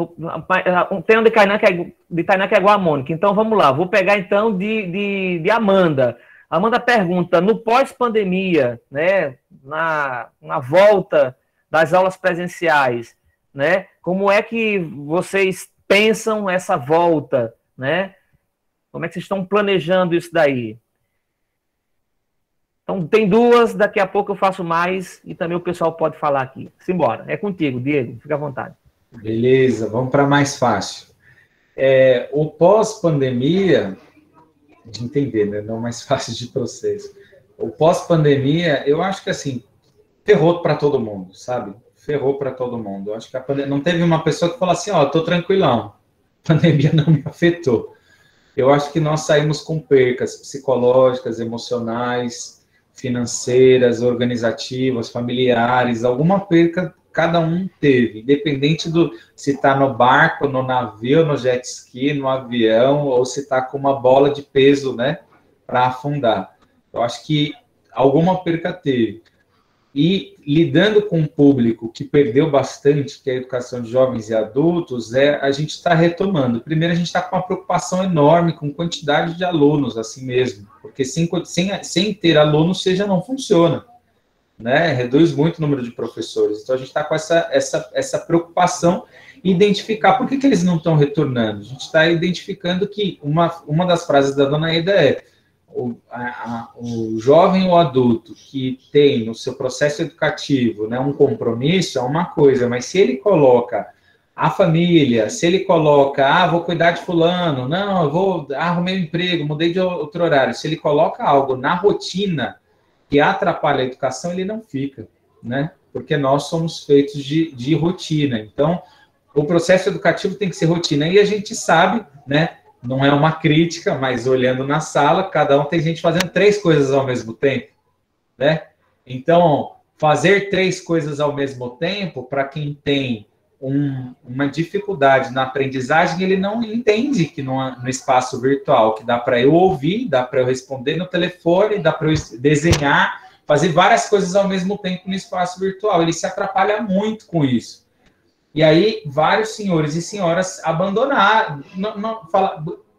tem um de Tainá que é igual a Mônica, então vamos lá, vou pegar então de Amanda. Amanda pergunta, no pós-pandemia, né, na volta das aulas presenciais, né? Como é que vocês pensam essa volta, né? Como é que vocês estão planejando isso daí? Então, tem 2, daqui a pouco eu faço mais e também o pessoal pode falar aqui. Simbora, é contigo, Diego, fica à vontade. Beleza, vamos para mais fácil. O pós-pandemia, de entender, né? Não mais fácil de processo. O pós-pandemia, eu acho que assim, ferrou para todo mundo, sabe? Ferrou para todo mundo. Eu acho que não teve uma pessoa que falou assim, tô tranquilão, a pandemia não me afetou. Eu acho que nós saímos com percas psicológicas, emocionais, financeiras, organizativas, familiares, alguma perca cada um teve, independente se está no barco, no navio, no jet ski, no avião, ou se está com uma bola de peso, né, para afundar. Eu acho que alguma perca teve. E lidando com um público que perdeu bastante, que é a educação de jovens e adultos, a gente está retomando. Primeiro, a gente está com uma preocupação enorme com quantidade de alunos, assim mesmo, porque sem ter alunos, não funciona, né? Reduz muito o número de professores. Então, a gente está com essa preocupação em identificar por que eles não estão retornando. A gente está identificando que uma das frases da dona Eda o jovem ou adulto que tem no seu processo educativo, né, um compromisso é uma coisa, mas se ele coloca a família, se ele coloca, vou cuidar de fulano, não, eu vou arrumar um emprego, mudei de outro horário, se ele coloca algo na rotina que atrapalha a educação, ele não fica, né, porque nós somos feitos de rotina. Então, o processo educativo tem que ser rotina, e a gente sabe, né, não é uma crítica, mas olhando na sala, cada um tem gente fazendo 3 coisas ao mesmo tempo, né? Então, fazer 3 coisas ao mesmo tempo, para quem tem uma dificuldade na aprendizagem, ele não entende que no espaço virtual, que dá para eu ouvir, dá para eu responder no telefone, dá para eu desenhar, fazer várias coisas ao mesmo tempo no espaço virtual. Ele se atrapalha muito com isso. E aí, vários senhores e senhoras abandonaram,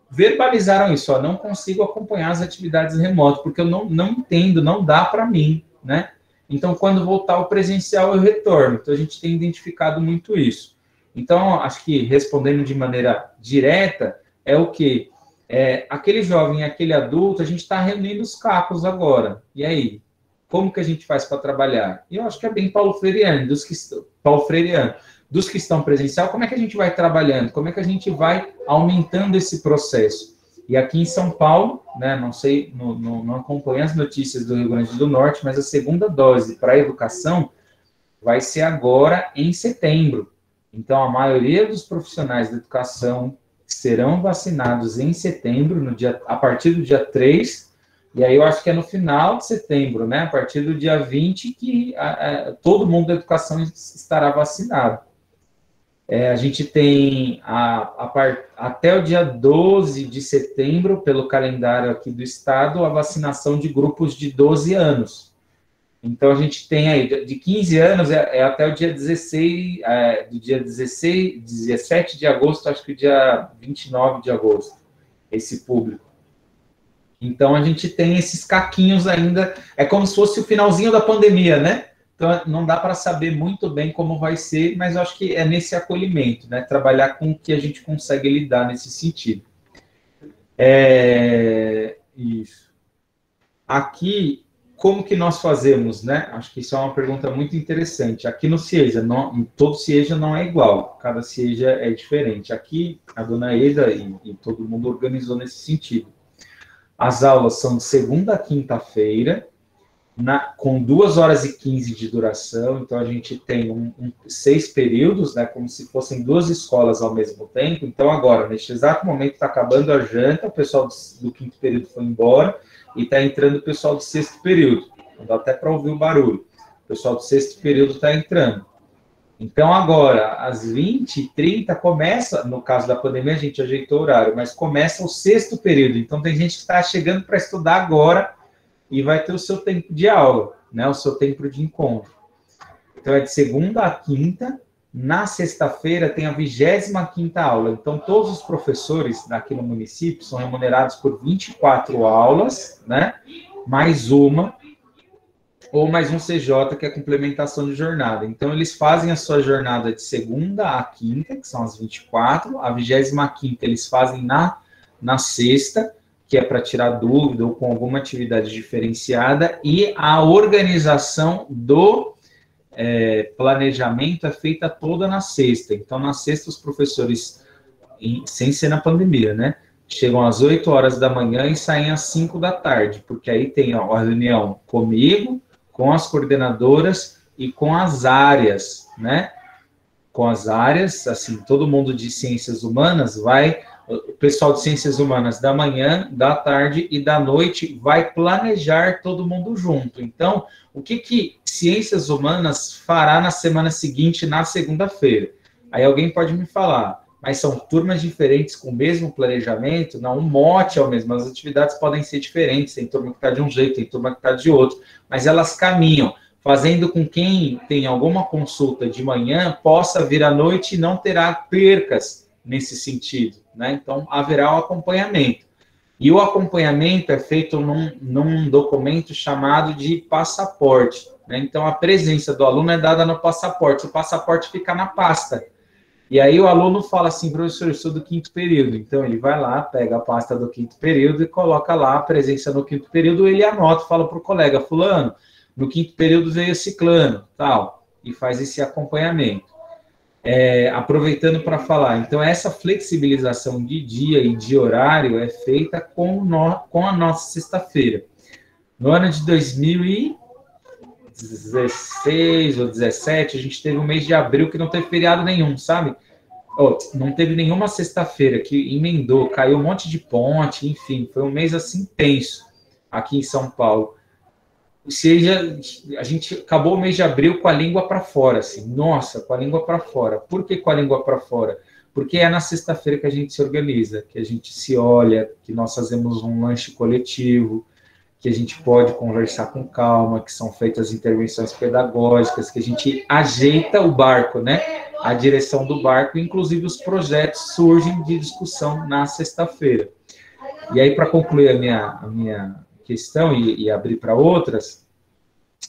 verbalizaram isso, não consigo acompanhar as atividades remotas, porque eu não entendo, não dá para mim, né? Então, quando voltar ao presencial, eu retorno. Então, a gente tem identificado muito isso. Então, acho que, respondendo de maneira direta, é o quê? Aquele jovem, aquele adulto, a gente está reunindo os cacos agora. E aí? Como que a gente faz para trabalhar? E eu acho que é bem Paulo Freiriano, dos que estão presencial, como é que a gente vai trabalhando? Como é que a gente vai aumentando esse processo? E aqui em São Paulo, né, não sei, não acompanho as notícias do Rio Grande do Norte, mas a segunda dose para a educação vai ser agora em setembro. Então, a maioria dos profissionais da educação serão vacinados em setembro, a partir do dia 3, e aí eu acho que é no final de setembro, né? A partir do dia 20, que todo mundo da educação estará vacinado. A gente tem até o dia 12 de setembro, pelo calendário aqui do estado, a vacinação de grupos de 12 anos. Então, a gente tem aí, de 15 anos, até o dia 16, do dia 17 de agosto, acho que o dia 29 de agosto, esse público. Então, a gente tem esses caquinhos ainda, é como se fosse o finalzinho da pandemia, né? Então, não dá para saber muito bem como vai ser, mas eu acho que é nesse acolhimento, né? Trabalhar com o que a gente consegue lidar nesse sentido. Isso. Aqui, como que nós fazemos, né? Acho que isso é uma pergunta muito interessante. Aqui no CIEJA, todo CIEJA não é igual, cada CIEJA é diferente. Aqui, a dona Eda e todo mundo organizou nesse sentido. As aulas são de segunda a quinta-feira, com 2 horas e 15 de duração, então a gente tem 6 períodos, né, como se fossem 2 escolas ao mesmo tempo. Então agora, neste exato momento, está acabando a janta, o pessoal do 5º período foi embora, e está entrando o pessoal do 6º período. Não dá até para ouvir o barulho. O pessoal do 6º período está entrando. Então agora, às 20h30, começa, no caso da pandemia a gente ajeitou o horário, mas começa o 6º período. Então tem gente que está chegando para estudar agora, e vai ter o seu tempo de aula, né? O seu tempo de encontro. Então, é de segunda a quinta. Na sexta-feira, tem a 25ª aula. Então, todos os professores aqui no município são remunerados por 24 aulas, né? Mais uma, ou mais um CJ, que é a complementação de jornada. Então, eles fazem a sua jornada de segunda a quinta, que são as 24. A 25ª eles fazem na sexta, que é para tirar dúvida ou com alguma atividade diferenciada, e a organização do planejamento é feita toda na sexta. Então, na sexta, os professores, sem ser na pandemia, né, chegam às 8 horas da manhã e saem às 5 da tarde, porque aí tem a reunião comigo, com as coordenadoras e com as áreas, né? Com as áreas, assim, todo mundo de ciências humanas vai... O pessoal de Ciências Humanas da manhã, da tarde e da noite vai planejar todo mundo junto. Então, o que Ciências Humanas fará na semana seguinte, na segunda-feira? Aí alguém pode me falar, mas são turmas diferentes com o mesmo planejamento? Não, o mote é o mesmo, as atividades podem ser diferentes, tem turma que está de um jeito, tem turma que está de outro, mas elas caminham, fazendo com que quem tem alguma consulta de manhã possa vir à noite e não terá percas nesse sentido, né? Então, haverá o acompanhamento. E o acompanhamento é feito num documento chamado de passaporte, né? Então, a presença do aluno é dada no passaporte, o passaporte fica na pasta. E aí o aluno fala assim, professor, eu sou do 5º período. Então, ele vai lá, pega a pasta do 5º período e coloca lá a presença no 5º período, ele anota, fala para o colega, fulano, no 5º período veio ciclano, tal, e faz esse acompanhamento. Aproveitando para falar, então essa flexibilização de dia e de horário é feita com a nossa sexta-feira. No ano de 2016 ou 2017, a gente teve um mês de abril que não teve feriado nenhum, sabe? Não teve nenhuma sexta-feira que emendou, caiu um monte de ponte, enfim, foi um mês assim tenso aqui em São Paulo. Ou seja, a gente acabou o mês de abril com a língua para fora, assim, nossa, com a língua para fora. Por que com a língua para fora? Porque é na sexta-feira que a gente se organiza, que a gente se olha, que nós fazemos um lanche coletivo, que a gente pode conversar com calma, que são feitas intervenções pedagógicas, que a gente ajeita o barco, né? A direção do barco, inclusive os projetos surgem de discussão na sexta-feira. E aí, para concluir a minha questão e abrir para outras,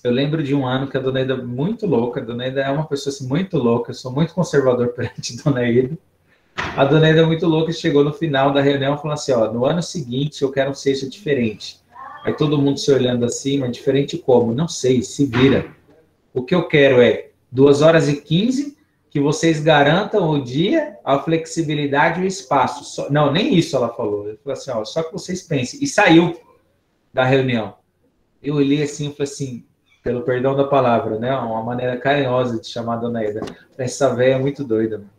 eu lembro de um ano que a dona Eda é muito louca, a dona Eda é uma pessoa assim, muito louca, eu sou muito conservador perante a dona Eda. A dona Eda é muito louca e chegou no final da reunião e falou assim, no ano seguinte eu quero um cesto diferente. Aí todo mundo se olhando assim, mas diferente como? Não sei, se vira. O que eu quero é 2 horas e 15, que vocês garantam o dia, a flexibilidade e o espaço. Não, nem isso ela falou. Ela falou assim, só que vocês pensem. E saiu da reunião. Eu olhei assim e falei assim, pelo perdão da palavra, né? Uma maneira carinhosa de chamar a dona Eda. Essa véia é muito doida, mano.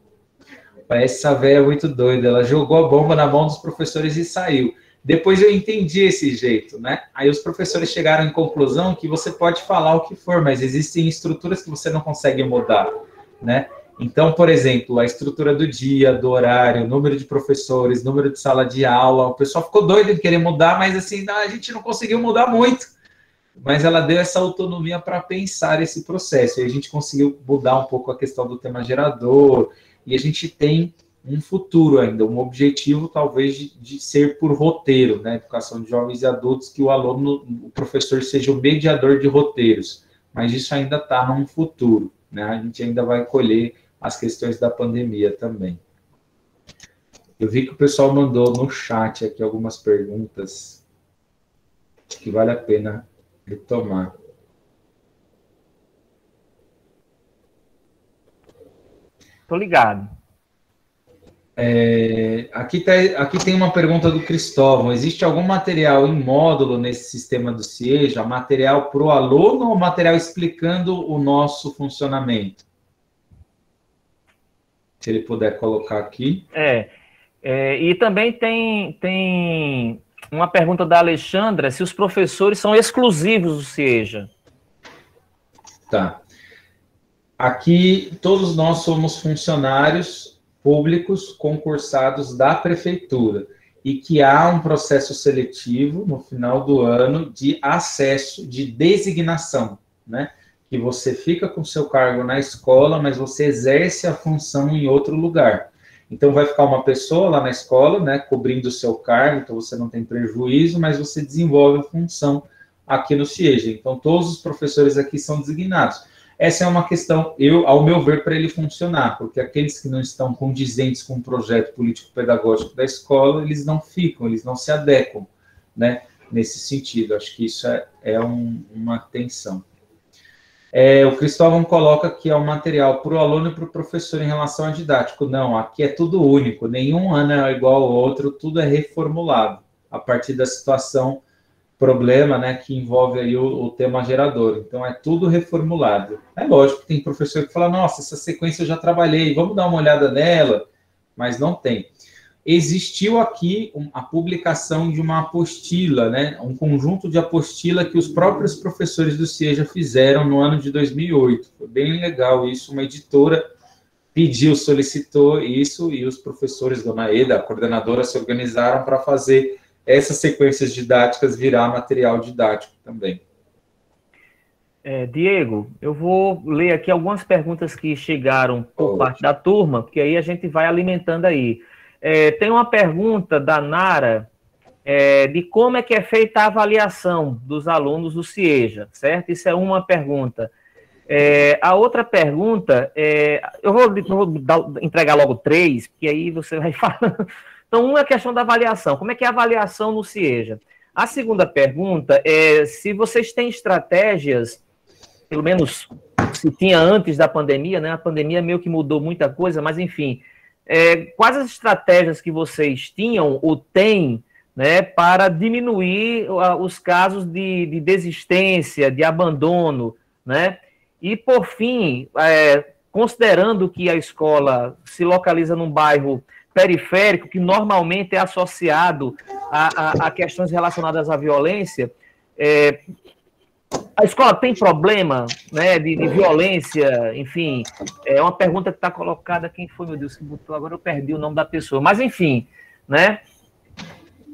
Essa véia é muito doida. Ela jogou a bomba na mão dos professores e saiu. Depois eu entendi esse jeito, né? Aí os professores chegaram em conclusão que você pode falar o que for, mas existem estruturas que você não consegue mudar, né? Então, por exemplo, a estrutura do dia, do horário, número de professores, número de sala de aula, o pessoal ficou doido em querer mudar, mas assim, a gente não conseguiu mudar muito. Mas ela deu essa autonomia para pensar esse processo. E a gente conseguiu mudar um pouco a questão do tema gerador, e a gente tem um futuro ainda, um objetivo talvez de ser por roteiro, né? Educação de jovens e adultos, que o aluno, o professor seja o mediador de roteiros, mas isso ainda está num futuro, né? A gente ainda vai colher as questões da pandemia também. Eu vi que o pessoal mandou no chat aqui algumas perguntas que vale a pena retomar. Tô ligado. Aqui tem uma pergunta do Cristóvão. Existe algum material em módulo nesse sistema do CIEJA? Material para o aluno ou material explicando o nosso funcionamento? Se ele puder colocar aqui. E também tem uma pergunta da Alexandra, se os professores são exclusivos do CIEJA. Tá. Aqui, todos nós somos funcionários públicos concursados da prefeitura e que há um processo seletivo no final do ano de acesso, de designação, né? Que você fica com seu cargo na escola, mas você exerce a função em outro lugar. Então, vai ficar uma pessoa lá na escola, né, cobrindo o seu cargo, então você não tem prejuízo, mas você desenvolve a função aqui no CIEJA. Então, todos os professores aqui são designados. Essa é uma questão, ao meu ver, para ele funcionar, porque aqueles que não estão condizentes com o projeto político-pedagógico da escola, eles não ficam, eles não se adequam, né, nesse sentido. Acho que isso é uma tensão. O Cristóvão coloca que é um material para o aluno e para o professor em relação ao didático. Não, aqui é tudo único, nenhum ano é igual ao outro, tudo é reformulado, a partir da situação, problema, né, que envolve aí o tema gerador. Então, é tudo reformulado. É lógico que tem professor que fala, nossa, essa sequência eu já trabalhei, vamos dar uma olhada nela, mas não tem. Existiu aqui a publicação de uma apostila, né, um conjunto de apostila que os próprios professores do CIEJA fizeram no ano de 2008. Foi bem legal isso, uma editora pediu, solicitou isso, e os professores, dona Eda, a coordenadora, se organizaram para fazer essas sequências didáticas virar material didático também. Diego, eu vou ler aqui algumas perguntas que chegaram por parte da turma, porque aí a gente vai alimentando aí. Tem uma pergunta da Nara, de como é que é feita a avaliação dos alunos do CIEJA, certo? Isso é uma pergunta. A outra pergunta, eu vou entregar logo 3, porque aí você vai falando. Então, uma é a questão da avaliação. Como é que é a avaliação no CIEJA? A segunda pergunta é se vocês têm estratégias, pelo menos se tinha antes da pandemia, né? A pandemia meio que mudou muita coisa, mas enfim, quais as estratégias que vocês tinham ou têm, né, para diminuir os casos de desistência, de abandono, né? E, por fim, considerando que a escola se localiza num bairro periférico, que normalmente é associado a questões relacionadas à violência, a escola tem problema, né, de violência, enfim, é uma pergunta que está colocada, quem foi, meu Deus, que botou, agora eu perdi o nome da pessoa, mas enfim, né,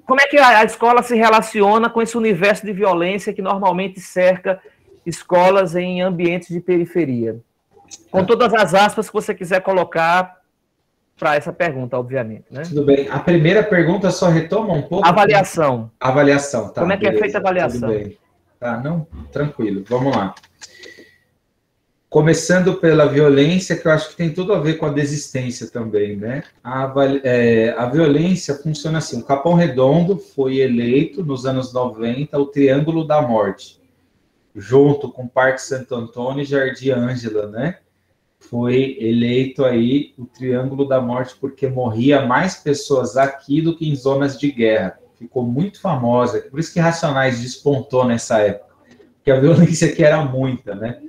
como é que a escola se relaciona com esse universo de violência que normalmente cerca escolas em ambientes de periferia? Com todas as aspas que você quiser colocar para essa pergunta, obviamente, né? Tudo bem. A primeira pergunta só retoma um pouco. Avaliação. Avaliação, tá. Como é que é feita a avaliação? Tudo bem. Tá, não? Tranquilo. Vamos lá. Começando pela violência, que eu acho que tem tudo a ver com a desistência também, né? A violência funciona assim. O Capão Redondo foi eleito, nos anos 90, o Triângulo da Morte, junto com o Parque Santo Antônio e Jardim Ângela, né? Foi eleito aí o Triângulo da Morte porque morria mais pessoas aqui do que em zonas de guerra. Ficou muito famosa, por isso que Racionais despontou nessa época. porque a violência aqui era muita, né?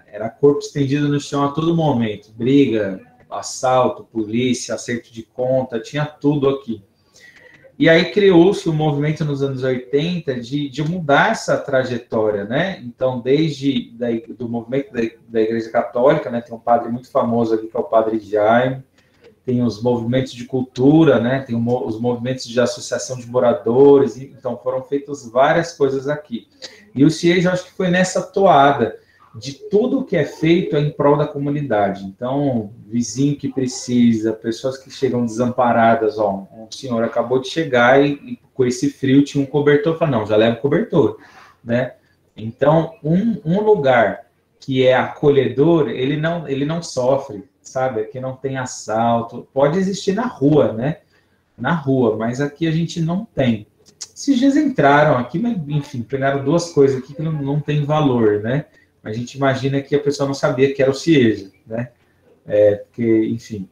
Era corpo estendido no chão a todo momento, briga, assalto, polícia, acerto de conta, tinha tudo aqui. E aí criou-se um movimento nos anos 80 de mudar essa trajetória, né? Então, desde do movimento da Igreja Católica, né? Tem um padre muito famoso aqui, que é o Padre Jaime, tem os movimentos de cultura, né? Tem os movimentos de associação de moradores, então foram feitas várias coisas aqui. E o CIEJ, eu acho que foi nessa toada de tudo que é feito em prol da comunidade. Então, vizinho que precisa, pessoas que chegam desamparadas, ó, um senhor acabou de chegar e com esse frio tinha um cobertor, fala, não, já leva o cobertor, né? Então, um lugar que é acolhedor, ele não sofre, sabe? Aqui não tem assalto, pode existir na rua, né? Na rua, mas aqui a gente não tem. Esses dias entraram aqui, mas, enfim, pegaram duas coisas aqui que não tem valor, né? A gente imagina que a pessoa não sabia que era o CIEJA, né? Porque, enfim.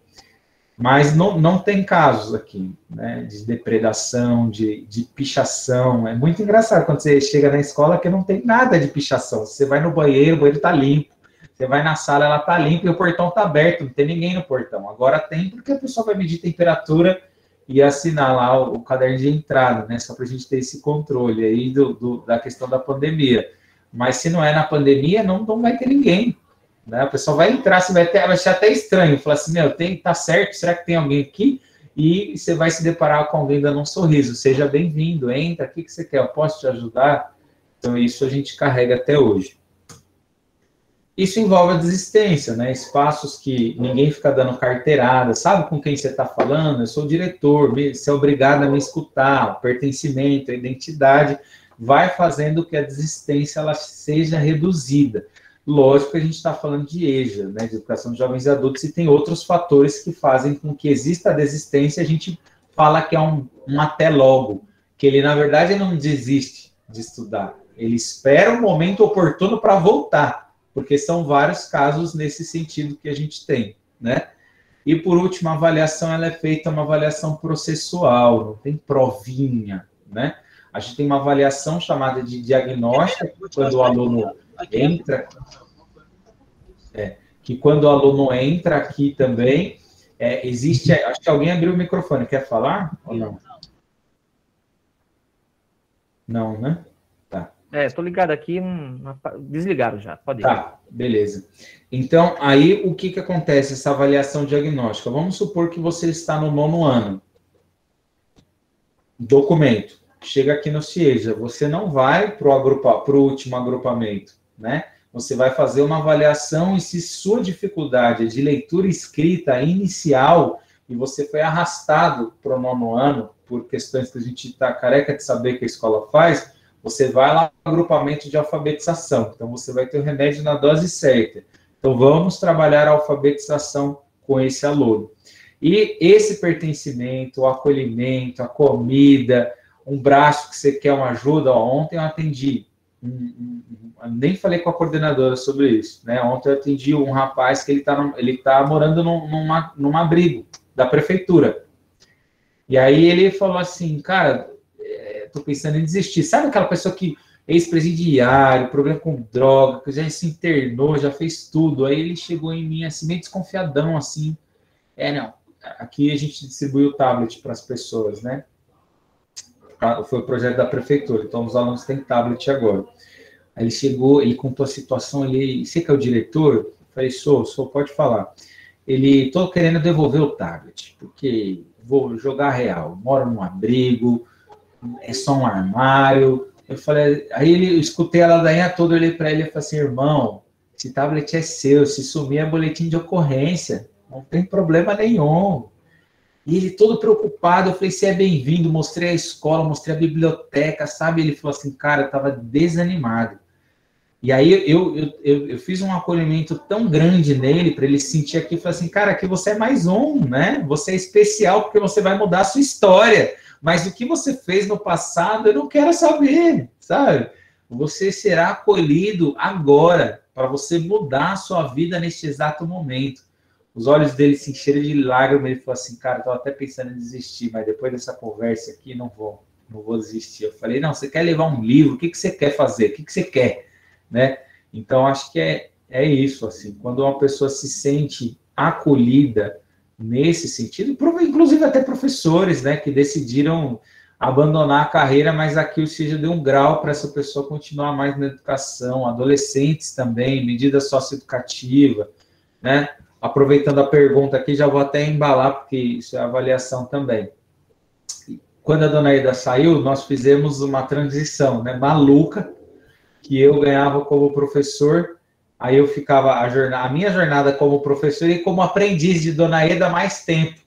Mas não tem casos aqui, né? De depredação, de pichação. É muito engraçado quando você chega na escola que não tem nada de pichação. Você vai no banheiro, o banheiro está limpo. Você vai na sala, ela está limpa e o portão está aberto, não tem ninguém no portão. Agora tem porque a pessoa vai medir temperatura e assinar lá o caderno de entrada, né? Só para a gente ter esse controle aí da questão da pandemia. Mas se não é na pandemia, não vai ter ninguém, né? O pessoal vai entrar, você vai achar até estranho, falar assim, tá certo, será que tem alguém aqui? E você vai se deparar com alguém dando um sorriso, seja bem-vindo, entra, o que você quer, eu posso te ajudar? Então isso a gente carrega até hoje. Isso envolve a desistência, né? Espaços que ninguém fica dando carteirada, sabe com quem você está falando? Eu sou o diretor, você é obrigado a me escutar, o pertencimento, a identidade vai fazendo que a desistência ela seja reduzida. Lógico que a gente está falando de EJA, né, de Educação de Jovens e Adultos, e tem outros fatores que fazem com que exista a desistência, a gente fala que é um até logo, que ele, na verdade, não desiste de estudar, ele espera o momento oportuno para voltar, porque são vários casos nesse sentido que a gente tem, né? E, por último, a avaliação ela é feita uma avaliação processual, não tem provinha, né? A gente tem uma avaliação chamada de diagnóstica, quando o aluno entra, que quando o aluno entra aqui também, existe, acho que alguém abriu o microfone, quer falar ou não? Não, né? Tá. Estou ligado aqui, desligaram já, pode ir. Tá, beleza. Então, aí o que acontece, essa avaliação diagnóstica? Vamos supor que você está no 9º ano. Documento. Chega aqui no CIEJA, você não vai para o último agrupamento, né? Você vai fazer uma avaliação e se sua dificuldade é de leitura escrita inicial e você foi arrastado para o 9º ano por questões que a gente está careca de saber que a escola faz, você vai lá no agrupamento de alfabetização. Então, você vai ter o remédio na dose certa. Então, vamos trabalhar a alfabetização com esse aluno. E esse pertencimento, o acolhimento, a comida, um braço que você quer uma ajuda. Ontem eu atendi, nem falei com a coordenadora sobre isso, né? Ontem eu atendi um rapaz que ele tá morando num abrigo da prefeitura. E aí ele falou assim, cara, tô pensando em desistir. Sabe aquela pessoa que é ex-presidiário, problema com droga, que já se internou, já fez tudo. Aí ele chegou em mim assim, meio desconfiadão, assim. Não, aqui a gente distribui o tablet para as pessoas, né? Foi o projeto da prefeitura, então os alunos têm tablet agora. Aí ele chegou, ele contou a situação, você que é o diretor? Eu falei, sou, pode falar. Tô querendo devolver o tablet, porque vou jogar real, moro num abrigo, é só um armário. Eu falei, aí eu escutei a ladainha toda, eu olhei para ele e falei assim, irmão, esse tablet é seu, se sumir é boletim de ocorrência, não tem problema nenhum. E ele todo preocupado, eu falei, você é bem-vindo, mostrei a escola, mostrei a biblioteca, sabe? Ele falou assim, cara, eu estava desanimado. E aí eu fiz um acolhimento tão grande nele, para ele sentir aqui, falei assim, cara, aqui você é mais um, né? Você é especial porque você vai mudar a sua história. Mas o que você fez no passado, eu não quero saber, sabe? Você será acolhido agora, para você mudar a sua vida neste exato momento. Os olhos dele se encheram de lágrimas, ele falou assim, cara, eu estava até pensando em desistir, mas depois dessa conversa aqui, não vou não vou desistir. Eu falei, não, você quer levar um livro, o que você quer fazer? O que você quer? Né? Então, acho que é isso, assim, quando uma pessoa se sente acolhida nesse sentido, inclusive até professores, né, que decidiram abandonar a carreira, mas aqui o CIJA deu um grau para essa pessoa continuar mais na educação, adolescentes também, medida socioeducativa, né? Aproveitando a pergunta aqui, já vou até embalar, porque isso é avaliação também. Quando a dona Eda saiu, nós fizemos uma transição, né, maluca, que eu ganhava como professor, aí eu ficava a minha jornada como professor e como aprendiz de dona Eda mais tempo.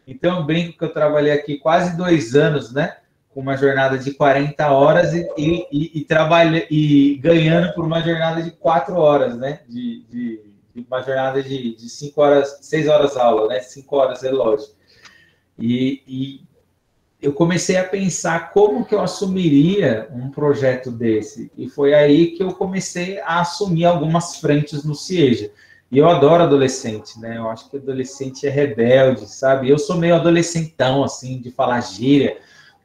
Então, eu brinco que eu trabalhei aqui quase 2 anos, né, com uma jornada de 40 horas e ganhando por uma jornada de 4 horas, né, de uma jornada de 5 horas, 6 horas aula, né, 5 horas relógio. E eu comecei a pensar como que eu assumiria um projeto desse. E foi aí que eu comecei a assumir algumas frentes no CIEJA. E eu adoro adolescente, né? Eu acho que adolescente é rebelde, sabe? Eu sou meio adolescentão, assim, de falar gíria,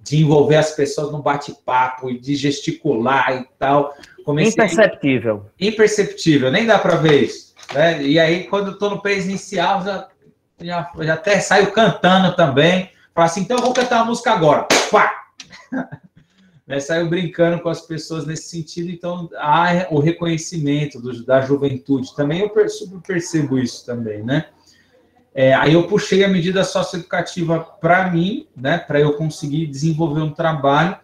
de envolver as pessoas no bate-papo e de gesticular e tal. Imperceptível. Imperceptível, nem dá para ver isso, né? E aí, quando eu estou no pré-inicial, já até saio cantando também. Falo assim, então eu vou cantar uma música agora. Pá! Né, saiu brincando com as pessoas nesse sentido, então há o reconhecimento da juventude. Também eu percebo isso também, né? Aí eu puxei a medida socioeducativa para mim, né, para eu conseguir desenvolver um trabalho,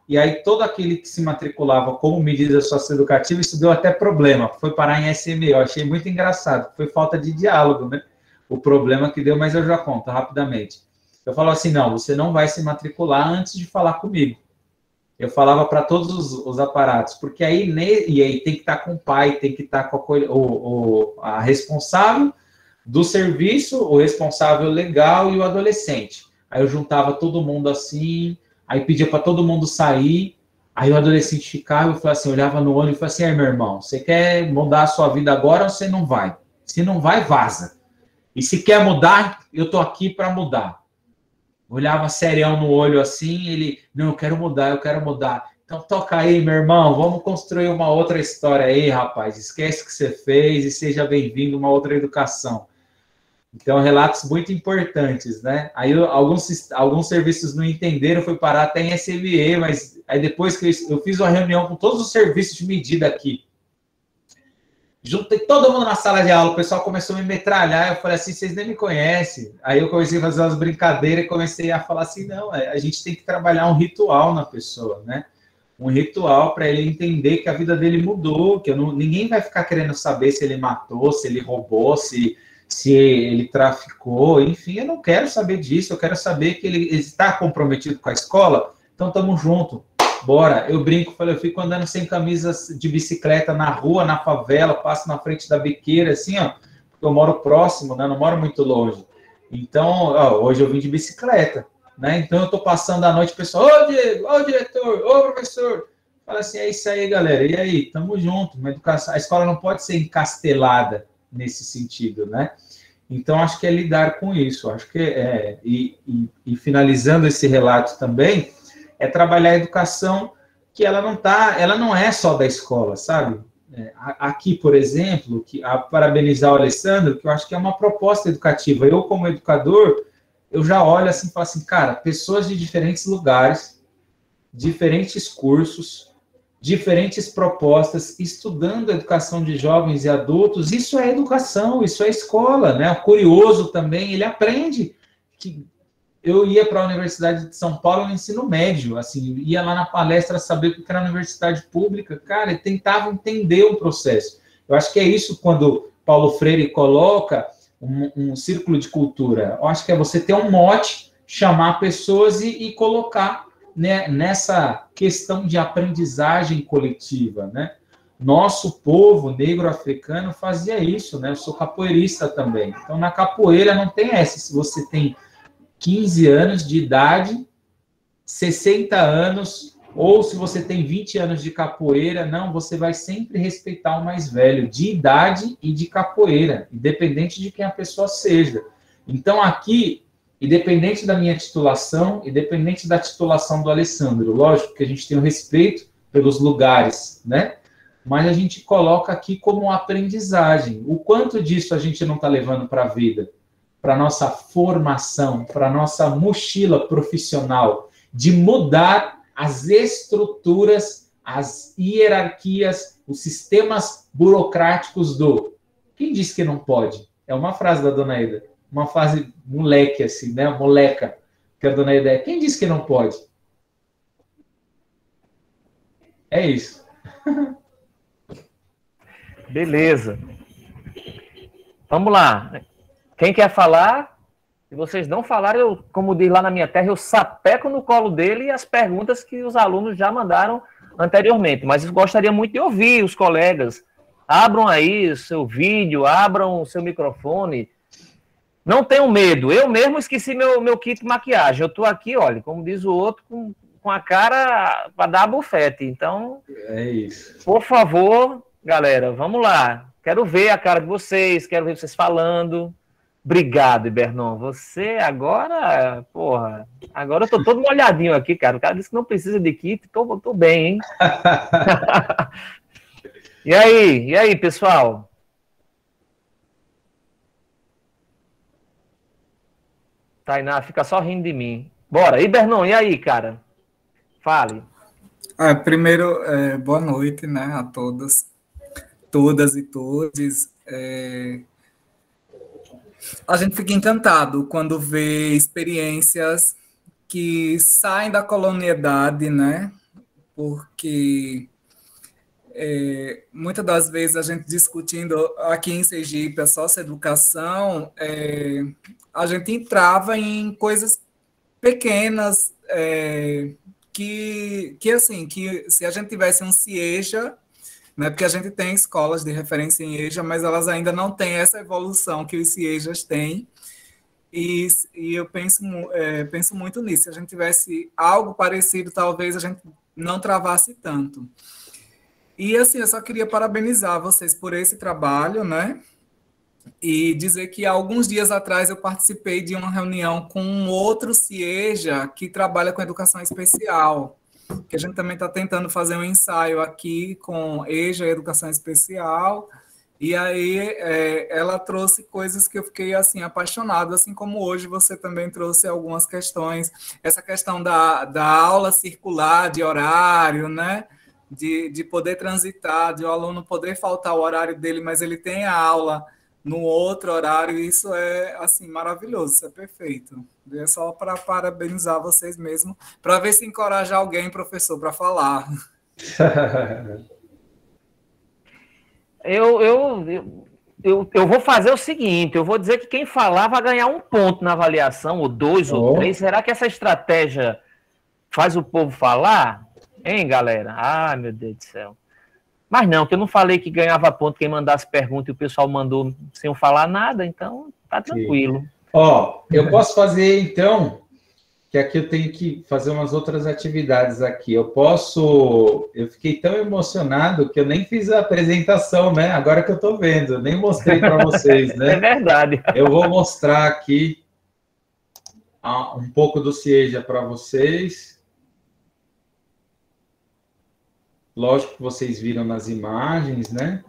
e aí todo aquele que se matriculava como medida socioeducativa, isso deu até problema, foi parar em SME, eu achei muito engraçado, foi falta de diálogo, né? O problema que deu, mas eu já conto rapidamente. Eu falo assim, não, você não vai se matricular antes de falar comigo. Eu falava para todos os aparatos, porque aí tem que estar com o pai, tem que estar com a responsável do serviço, o responsável legal e o adolescente. Aí eu juntava todo mundo assim, aí pedia para todo mundo sair, aí o adolescente ficava, eu falava assim, olhava no olho e falava assim, meu irmão, você quer mudar a sua vida agora ou você não vai? Se não vai, vaza. E se quer mudar, eu tô aqui para mudar. Olhava serião no olho assim, ele, não, eu quero mudar. Então toca aí, meu irmão, vamos construir uma outra história aí, rapaz. Esquece o que você fez e seja bem-vindo a uma outra educação. Então, relatos muito importantes, né? Aí alguns serviços não entenderam, foi parar até em SME, mas aí depois que eu fiz uma reunião com todos os serviços de medida aqui, juntei todo mundo na sala de aula, o pessoal começou a me metralhar, eu falei assim, vocês nem me conhecem. Aí eu comecei a fazer umas brincadeiras e comecei a falar assim, não, a gente tem que trabalhar um ritual na pessoa, né? Um ritual para ele entender que a vida dele mudou, que ninguém vai ficar querendo saber se ele matou, se ele roubou, se ele traficou, enfim, eu não quero saber disso, eu quero saber que ele está comprometido com a escola, então estamos juntos. Bora, eu brinco, eu fico andando sem camisa de bicicleta na rua, na favela, passo na frente da biqueira, assim, ó, porque eu moro próximo, né, não moro muito longe. Então, ó, hoje eu vim de bicicleta, né, então eu tô passando a noite, o pessoal, ô Diego, ô diretor, ô professor, fala assim, é isso aí, galera, e aí, tamo junto, a escola não pode ser encastelada nesse sentido, né, então acho que é lidar com isso, acho que e finalizando esse relato também, é trabalhar a educação que ela não é só da escola, sabe? Aqui, por exemplo, parabenizar o Alessandro, que eu acho que é uma proposta educativa. Eu, como educador, eu já olho assim e falo assim, cara, pessoas de diferentes lugares, diferentes cursos, diferentes propostas, estudando a educação de jovens e adultos, isso é educação, isso é escola, né? O curioso também, ele aprende que... Eu ia para a Universidade de São Paulo no ensino médio, assim, ia lá na palestra saber o que era a universidade pública, cara, e tentava entender o processo. Eu acho que é isso quando Paulo Freire coloca um círculo de cultura. Eu acho que é você ter um mote, chamar pessoas e colocar, né, nessa questão de aprendizagem coletiva, né? Nosso povo negro-africano fazia isso, né? Eu sou capoeirista também. Então, na capoeira não tem essa, se você tem 15 anos de idade, 60 anos, ou se você tem 20 anos de capoeira, não, você vai sempre respeitar o mais velho, de idade e de capoeira, independente de quem a pessoa seja. Então, aqui, independente da minha titulação, independente da titulação do Alessandro. Lógico que a gente tem o respeito pelos lugares, né? Mas a gente coloca aqui como aprendizagem. O quanto disso a gente não está levando para a vida, para a nossa formação, para a nossa mochila profissional, de mudar as estruturas, as hierarquias, os sistemas burocráticos do... Quem disse que não pode? É uma frase da Dona Eda. Uma frase moleque, assim, né? Moleca, que a Dona Eda é. Quem disse que não pode? É isso. Beleza. Vamos lá. Quem quer falar? Se vocês não falarem, eu, como diz lá na minha terra, eu sapeco no colo dele as perguntas que os alunos já mandaram anteriormente. Mas eu gostaria muito de ouvir os colegas. Abram aí o seu vídeo, abram o seu microfone. Não tenham medo. Eu mesmo esqueci meu kit de maquiagem. Eu estou aqui, olha, como diz o outro, com a cara para dar bufete. Então, é isso. Por favor, galera, vamos lá. Quero ver a cara de vocês, quero ver vocês falando. Obrigado, Ibernon. Você agora, porra, agora eu tô todo molhadinho aqui, cara. O cara disse que não precisa de kit, tô bem, hein? E aí, pessoal? Tainá, fica só rindo de mim. Bora, Ibernon, e aí, cara? Fale. Primeiro, boa noite, né, a todas e todos. A gente fica encantado quando vê experiências que saem da colonialidade, né? Porque muitas das vezes a gente discutindo aqui em Sergipe a socioeducação, a gente entrava em coisas pequenas, que se a gente tivesse um CIEJA, né, porque a gente tem escolas de referência em EJA, mas elas ainda não têm essa evolução que os CIEJAs têm, e eu penso muito nisso. Se a gente tivesse algo parecido, talvez a gente não travasse tanto. E, assim, eu só queria parabenizar vocês por esse trabalho, né, e dizer que alguns dias atrás eu participei de uma reunião com um outro CIEJA que trabalha com educação especial, que a gente também está tentando fazer um ensaio aqui com EJA, Educação Especial, e aí ela trouxe coisas que eu fiquei assim apaixonado, assim como hoje você também trouxe algumas questões, essa questão da aula circular, de horário, né? De poder transitar, de o aluno poder faltar o horário dele, mas ele tem a aula no outro horário, isso é, assim, maravilhoso, isso é perfeito. É só para parabenizar vocês mesmo, para ver se encorajar alguém, professor, para falar. Eu vou fazer o seguinte, eu vou dizer que quem falar vai ganhar 1 ponto na avaliação, ou 2, ou 3. Será que essa estratégia faz o povo falar? Hein, galera? Ah, meu Deus do céu. Mas não, que eu não falei que ganhava ponto quem mandasse pergunta e o pessoal mandou sem eu falar nada, então tá tranquilo. Ó, eu posso fazer, então, que aqui eu tenho que fazer umas outras atividades aqui. Eu fiquei tão emocionado que eu nem fiz a apresentação, né? Agora que eu tô vendo, eu nem mostrei para vocês, né? É verdade. Eu vou mostrar aqui um pouco do CIEJA para vocês. Lógico que vocês viram nas imagens, né?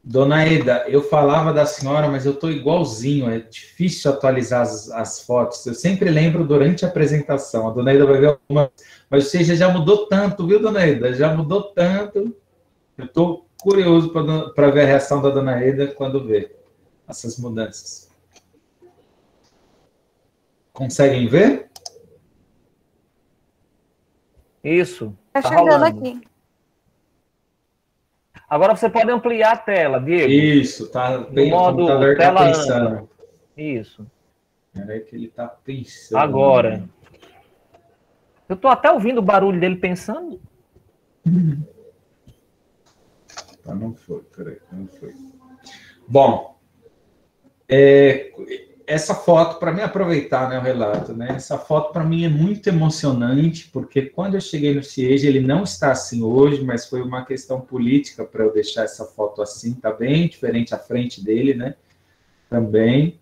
Dona Eda, eu falava da senhora, mas eu estou igualzinho, é difícil atualizar as fotos. Eu sempre lembro durante a apresentação. A Dona Eda vai ver alguma... Mas você já mudou tanto, viu, Dona Eda? Já mudou tanto. Eu estou curioso para ver a reação da Dona Eda quando vê essas mudanças. Conseguem ver? Isso. Tá chegando aqui. Agora você pode ampliar a tela, Diego. Isso, tá bem. No modo o computador tela tá pensando. ampla. Isso. Peraí que ele tá pensando. Agora. Eu tô até ouvindo o barulho dele pensando. Não foi, peraí, não foi. Bom, essa foto, para mim aproveitar, né, o relato, né? Essa foto para mim é muito emocionante, porque quando eu cheguei no CIEJA, ele não está assim hoje, mas foi uma questão política para eu deixar essa foto assim, tá bem diferente a frente dele, né? Também.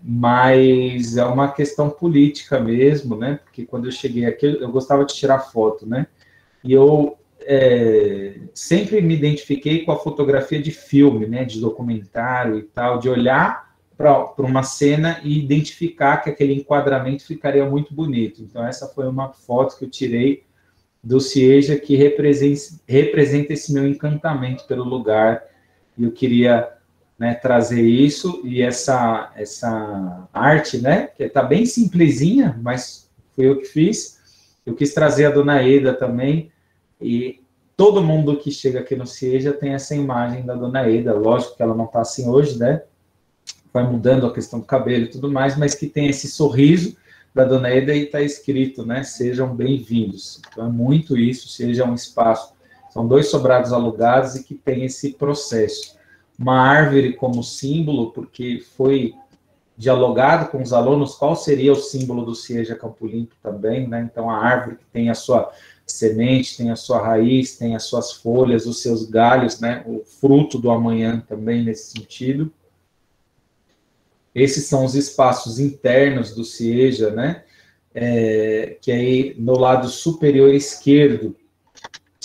Mas é uma questão política mesmo, né? Porque quando eu cheguei aqui, eu gostava de tirar foto, né? E eu sempre me identifiquei com a fotografia de filme, né? De documentário e tal, de olhar para uma cena e identificar que aquele enquadramento ficaria muito bonito. Então, essa foi uma foto que eu tirei do Cieja, que representa esse meu encantamento pelo lugar. E eu queria, né, trazer isso, e essa arte, né, que está bem simplesinha, mas fui eu que fiz. Eu quis trazer a Dona Eda também, e todo mundo que chega aqui no Cieja tem essa imagem da Dona Eda. Lógico que ela não está assim hoje, né, vai mudando a questão do cabelo e tudo mais, mas que tem esse sorriso da Dona Eda e está escrito, né, sejam bem-vindos. Então é muito isso, seja um espaço. São 2 sobrados alugados e que tem esse processo. Uma árvore como símbolo, porque foi dialogado com os alunos qual seria o símbolo do Cieja Campo Limpo também, né? Então, a árvore que tem a sua semente, tem a sua raiz, tem as suas folhas, os seus galhos, né? O fruto do amanhã também nesse sentido. Esses são os espaços internos do Cieja, né? Que aí no lado superior esquerdo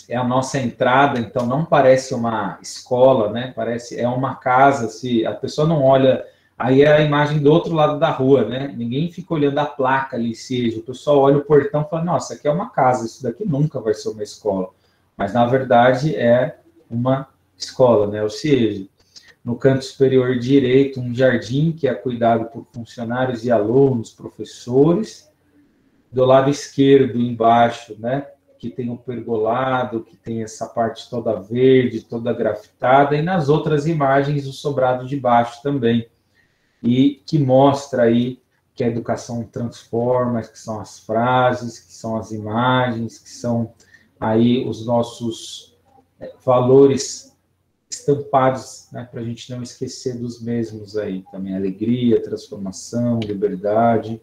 é a nossa entrada, então não parece uma escola, né? É uma casa, se a pessoa não olha, aí é a imagem do outro lado da rua, né? Ninguém fica olhando a placa ali, Cieja, o pessoal olha o portão e fala, nossa, aqui é uma casa, isso daqui nunca vai ser uma escola. Mas, na verdade, é uma escola, né? O Cieja. No canto superior direito, um jardim que é cuidado por funcionários e alunos, professores. Do lado esquerdo, embaixo, né? Que tem o pergolado, que tem essa parte toda verde, toda grafitada, e nas outras imagens o sobrado de baixo também, e que mostra aí que a educação transforma, que são as frases, que são as imagens, que são aí os nossos valores estampados, né, para a gente não esquecer dos mesmos aí, também alegria, transformação, liberdade,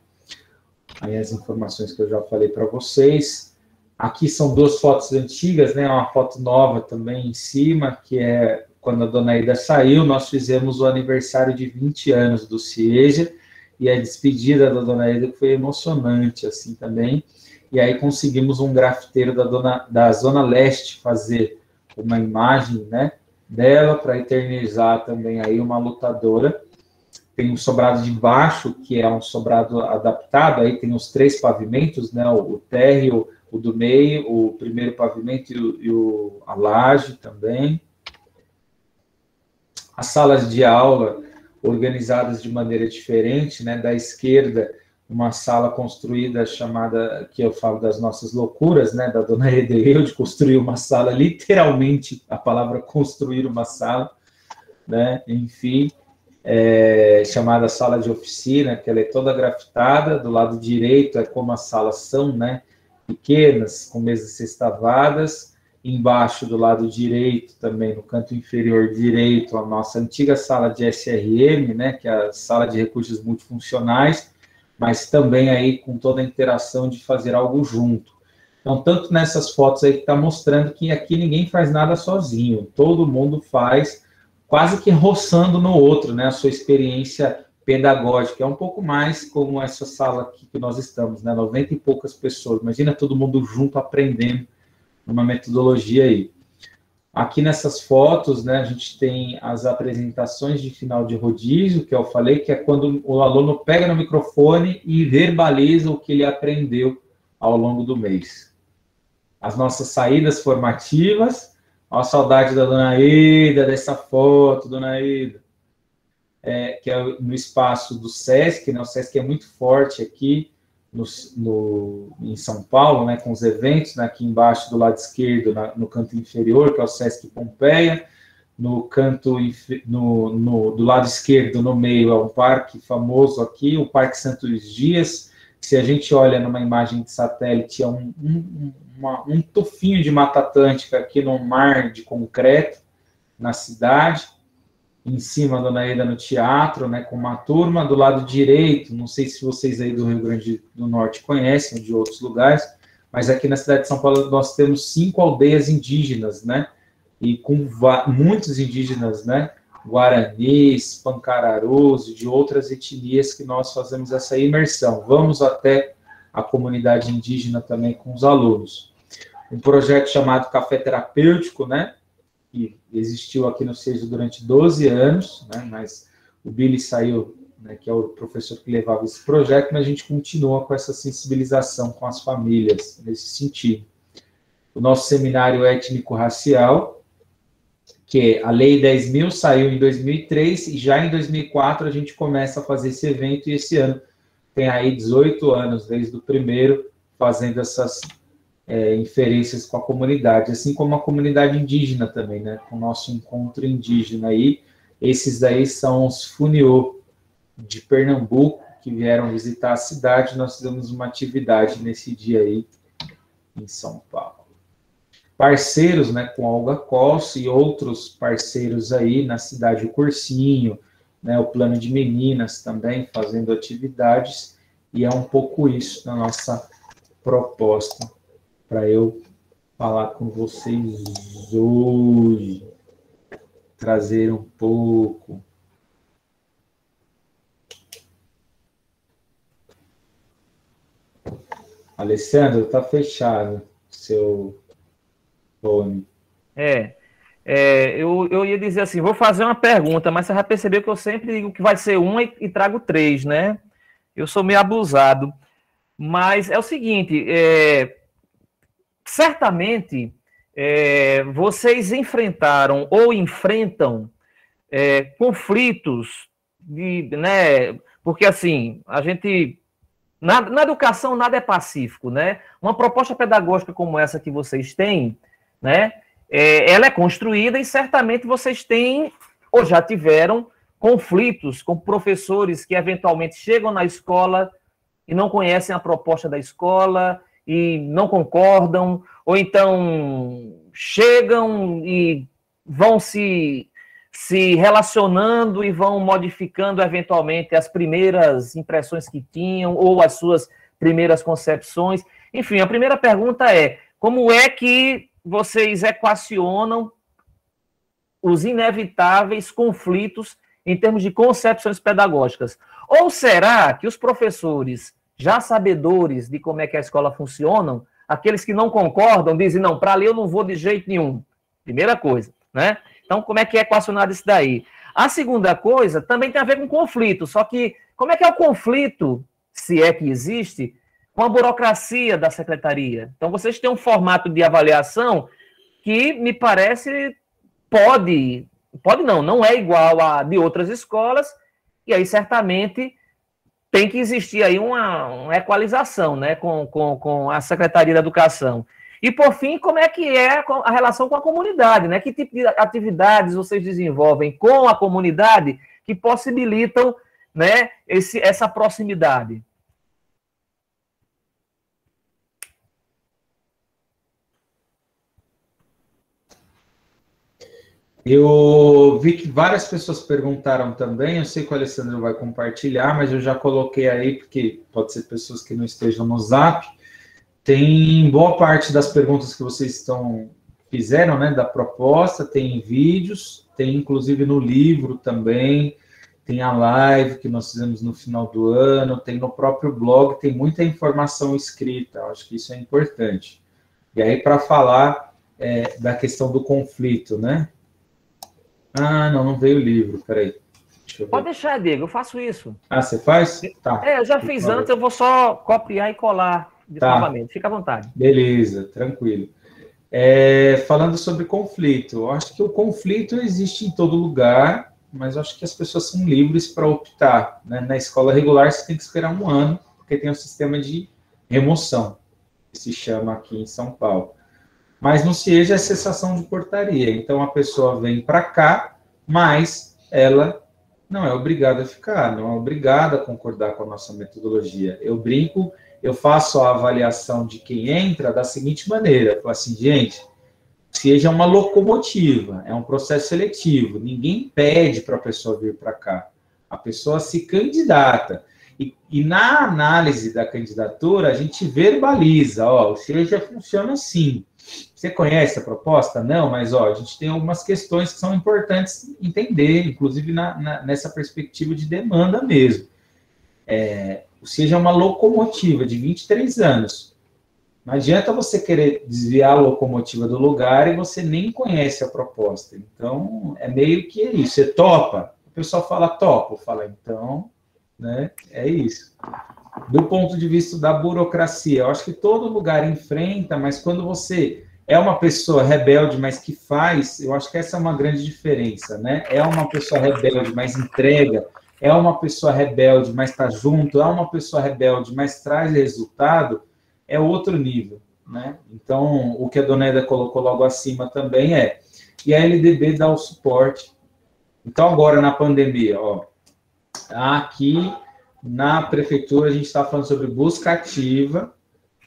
aí as informações que eu já falei para vocês. Aqui são 2 fotos antigas, né? Uma foto nova também em cima, que é quando a Dona Eda saiu, nós fizemos o aniversário de 20 anos do Cieja, e a despedida da Dona Eda foi emocionante, assim, também. E aí conseguimos um grafiteiro da Zona Leste fazer uma imagem, né, dela, para eternizar também aí uma lutadora. Tem um sobrado de baixo, que é um sobrado adaptado, aí tem os 3 pavimentos, né, o térreo, o do meio, o primeiro pavimento e a laje também. As salas de aula organizadas de maneira diferente, né? Da esquerda, uma sala construída chamada, que eu falo das nossas loucuras, né? Da Dona Eda e eu, de construir uma sala, literalmente, a palavra construir uma sala, né? Enfim, chamada sala de oficina, que ela é toda grafitada. Do lado direito é como as salas são, né? Pequenas, com mesas sextavadas. Embaixo, do lado direito, também no canto inferior direito, a nossa antiga sala de SRM, né, que é a sala de recursos multifuncionais, mas também aí com toda a interação de fazer algo junto. Então, tanto nessas fotos aí que está mostrando que aqui ninguém faz nada sozinho, todo mundo faz quase que roçando no outro, né, a sua experiência pedagógica. É um pouco mais como essa sala aqui que nós estamos, né, 90 e poucas pessoas. Imagina todo mundo junto aprendendo uma metodologia aí. Aqui nessas fotos, né, a gente tem as apresentações de final de rodízio, que eu falei, que é quando o aluno pega no microfone e verbaliza o que ele aprendeu ao longo do mês. As nossas saídas formativas, ó, a saudade da Dona Eda, dessa foto, Dona Eda, que é no espaço do SESC, né? O SESC é muito forte aqui em São Paulo, né, com os eventos, né, aqui embaixo do lado esquerdo, no canto inferior, que é o SESC Pompeia, no canto, do lado esquerdo, no meio, é um parque famoso aqui, o Parque Santos Dias, que se a gente olha numa imagem de satélite, é um tufinho de Mata Atlântica aqui no mar de concreto, na cidade. Em cima, a Dona Eda no teatro, né, com uma turma. Do lado direito, não sei se vocês aí do Rio Grande do Norte conhecem, de outros lugares, mas aqui na cidade de São Paulo nós temos 5 aldeias indígenas, né, e com muitos indígenas, né, guaranis, pancararus e de outras etnias que nós fazemos essa imersão. Vamos até a comunidade indígena também com os alunos. Um projeto chamado Café Terapêutico, né, que existiu aqui no CEJA durante 12 anos, né, mas o Billy saiu, né, que é o professor que levava esse projeto, mas a gente continua com essa sensibilização com as famílias, nesse sentido. O nosso seminário étnico-racial, que é a Lei 10.000 saiu em 2003, e já em 2004 a gente começa a fazer esse evento, e esse ano tem aí 18 anos, desde o primeiro, fazendo essas inferências com a comunidade, assim como a comunidade indígena também, né, com o nosso encontro indígena aí. Esses daí são os Funiô de Pernambuco, que vieram visitar a cidade. Nós fizemos uma atividade nesse dia aí, em São Paulo. Parceiros, né, com a Olga Costa e outros parceiros aí na cidade, o Cursinho, né, o Plano de Meninas também, fazendo atividades, e é um pouco isso na nossa proposta, para eu falar com vocês hoje, trazer um pouco. Alessandro, tá fechado seu fone. Eu ia dizer assim, vou fazer uma pergunta, mas você já percebeu que eu sempre digo que vai ser uma e trago três, né? Eu sou meio abusado. Mas é o seguinte, certamente vocês enfrentaram ou enfrentam conflitos, né? Porque assim, a gente... Na educação, nada é pacífico, né? Uma proposta pedagógica como essa que vocês têm, né? Ela é construída e certamente vocês têm, ou já tiveram, conflitos com professores que eventualmente chegam na escola e não conhecem a proposta da escola e não concordam, ou então chegam e vão se relacionando e vão modificando eventualmente as primeiras impressões que tinham ou as suas primeiras concepções. Enfim, a primeira pergunta é: como é que vocês equacionam os inevitáveis conflitos em termos de concepções pedagógicas? Ou será que os professores, já sabedores de como é que a escola funciona, aqueles que não concordam, dizem, não, para ali eu não vou de jeito nenhum? Primeira coisa, né? Então, como é que é equacionado isso daí? A segunda coisa também tem a ver com conflito, só que como é que é o conflito, se é que existe, com a burocracia da secretaria? Então, vocês têm um formato de avaliação que me parece não é igual a de outras escolas, e aí certamente tem que existir aí uma equalização, né, com a Secretaria da Educação. E, por fim, como é que é a relação com a comunidade, né? Que tipo de atividades vocês desenvolvem com a comunidade que possibilitam, né, essa proximidade? Eu vi que várias pessoas perguntaram também, eu sei que o Alessandro vai compartilhar, mas eu já coloquei aí, porque pode ser pessoas que não estejam no Zap. Tem boa parte das perguntas que vocês fizeram, né, da proposta, tem vídeos, tem inclusive no livro também, tem a live que nós fizemos no final do ano, tem no próprio blog, tem muita informação escrita, acho que isso é importante. E aí, para falar da questão do conflito, né? Ah, não veio o livro, peraí. Pode deixar, Diego, eu faço isso. Ah, você faz? Tá. Eu já fiz antes, eu vou só copiar e colar novamente, fica à vontade. Beleza, tranquilo. Falando sobre conflito, eu acho que o conflito existe em todo lugar, mas eu acho que as pessoas são livres para optar, né? Na escola regular você tem que esperar 1 ano, porque tem um sistema de remoção, que se chama aqui em São Paulo. Mas no CIEJA é cessação de portaria, então a pessoa vem para cá, mas ela não é obrigada a ficar, não é obrigada a concordar com a nossa metodologia. Eu brinco, eu faço a avaliação de quem entra da seguinte maneira, eu falo assim, gente, CIEJA é uma locomotiva, é um processo seletivo, ninguém pede para a pessoa vir para cá, a pessoa se candidata, e na análise da candidatura a gente verbaliza, o CIEJA funciona assim, Você conhece a proposta? Não, mas ó, a gente tem algumas questões que são importantes entender, inclusive nessa perspectiva de demanda mesmo. Ou seja, uma locomotiva de 23 anos. Não adianta você querer desviar a locomotiva do lugar e você nem conhece a proposta. Então, é meio que isso. Você topa? O pessoal fala topo. Fala, então, né? É isso. Do ponto de vista da burocracia, eu acho que todo lugar enfrenta, mas quando você é uma pessoa rebelde, mas que faz, eu acho que essa é uma grande diferença, né? É uma pessoa rebelde, mas entrega. É uma pessoa rebelde, mas está junto. É uma pessoa rebelde, mas traz resultado. É outro nível, né? Então, o que a dona Eda colocou logo acima também e a LDB dá o suporte. Então, agora na pandemia, ó, aqui na prefeitura a gente está falando sobre busca ativa.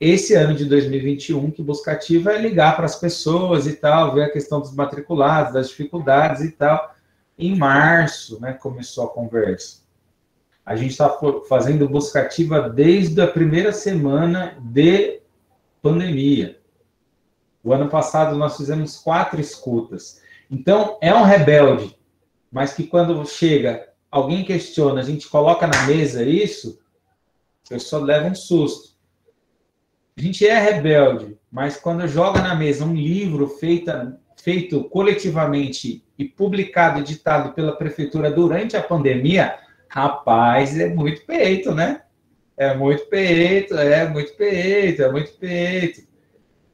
Esse ano de 2021, que busca ativa é ligar para as pessoas e tal, ver a questão dos matriculados, das dificuldades e tal. Em março, né, começou a conversa. A gente está fazendo busca ativa desde a primeira semana de pandemia. O ano passado nós fizemos 4 escutas. Então, é um rebelde, mas que quando chega, alguém questiona, a gente coloca na mesa isso, a pessoa leva um susto. A gente é rebelde, mas quando joga na mesa um livro feito coletivamente e publicado, editado pela prefeitura durante a pandemia, rapaz, é muito peito, né? É muito peito, é muito peito, é muito peito.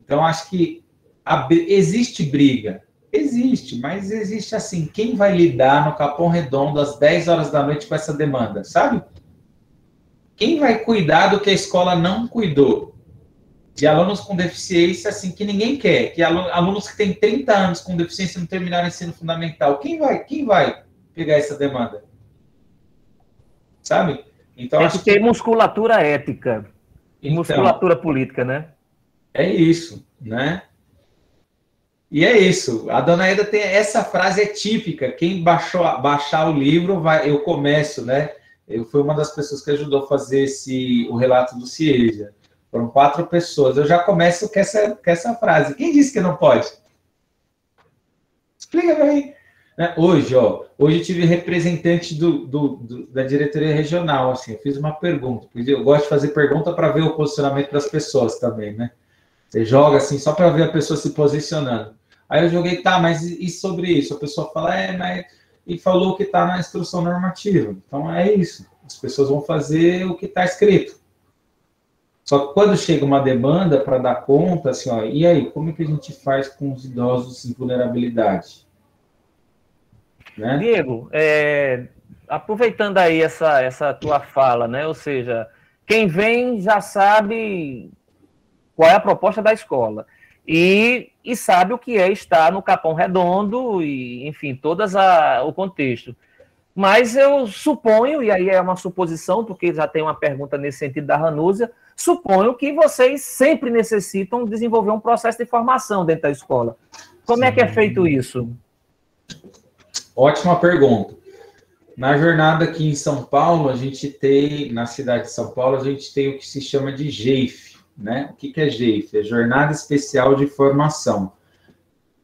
Então, acho que existe briga. Existe, mas existe assim, quem vai lidar no Capão Redondo às 10 horas da noite com essa demanda, sabe? Quem vai cuidar do que a escola não cuidou? De alunos com deficiência, assim, que ninguém quer. Que alunos que têm 30 anos com deficiência não terminaram o ensino fundamental. Quem vai pegar essa demanda? Sabe? Então, tem que ter musculatura ética e musculatura política, né? É isso, né? E é isso. A dona Eda tem essa frase, é típica. Quem baixar o livro, eu começo, né? Eu fui uma das pessoas que ajudou a fazer o relato do CIEJA. Foram 4 pessoas. Eu já começo com essa frase. Quem disse que não pode? Explica para mim. Hoje eu tive representante da diretoria regional, assim, eu fiz uma pergunta, porque eu gosto de fazer pergunta para ver o posicionamento das pessoas também, né? Você joga assim, só para ver a pessoa se posicionando. Aí eu joguei, tá, mas e sobre isso? A pessoa fala, mas... E falou que está na instrução normativa. Então, é isso. As pessoas vão fazer o que está escrito. Só que quando chega uma demanda para dar conta, assim, ó, e aí, como é que a gente faz com os idosos em vulnerabilidade? Né? Diego, aproveitando aí essa tua fala, né? Ou seja, quem vem já sabe qual é a proposta da escola e sabe o que é estar no Capão Redondo e, enfim, o contexto. Mas eu suponho, e aí é uma suposição, porque já tem uma pergunta nesse sentido da Ranúzia, suponho que vocês sempre necessitam desenvolver um processo de formação dentro da escola. Como é que é feito isso? Ótima pergunta. Na jornada aqui em São Paulo, a gente tem, na cidade de São Paulo, a gente tem o que se chama de GEIF, né? O que é GEIF? É Jornada Especial de Formação.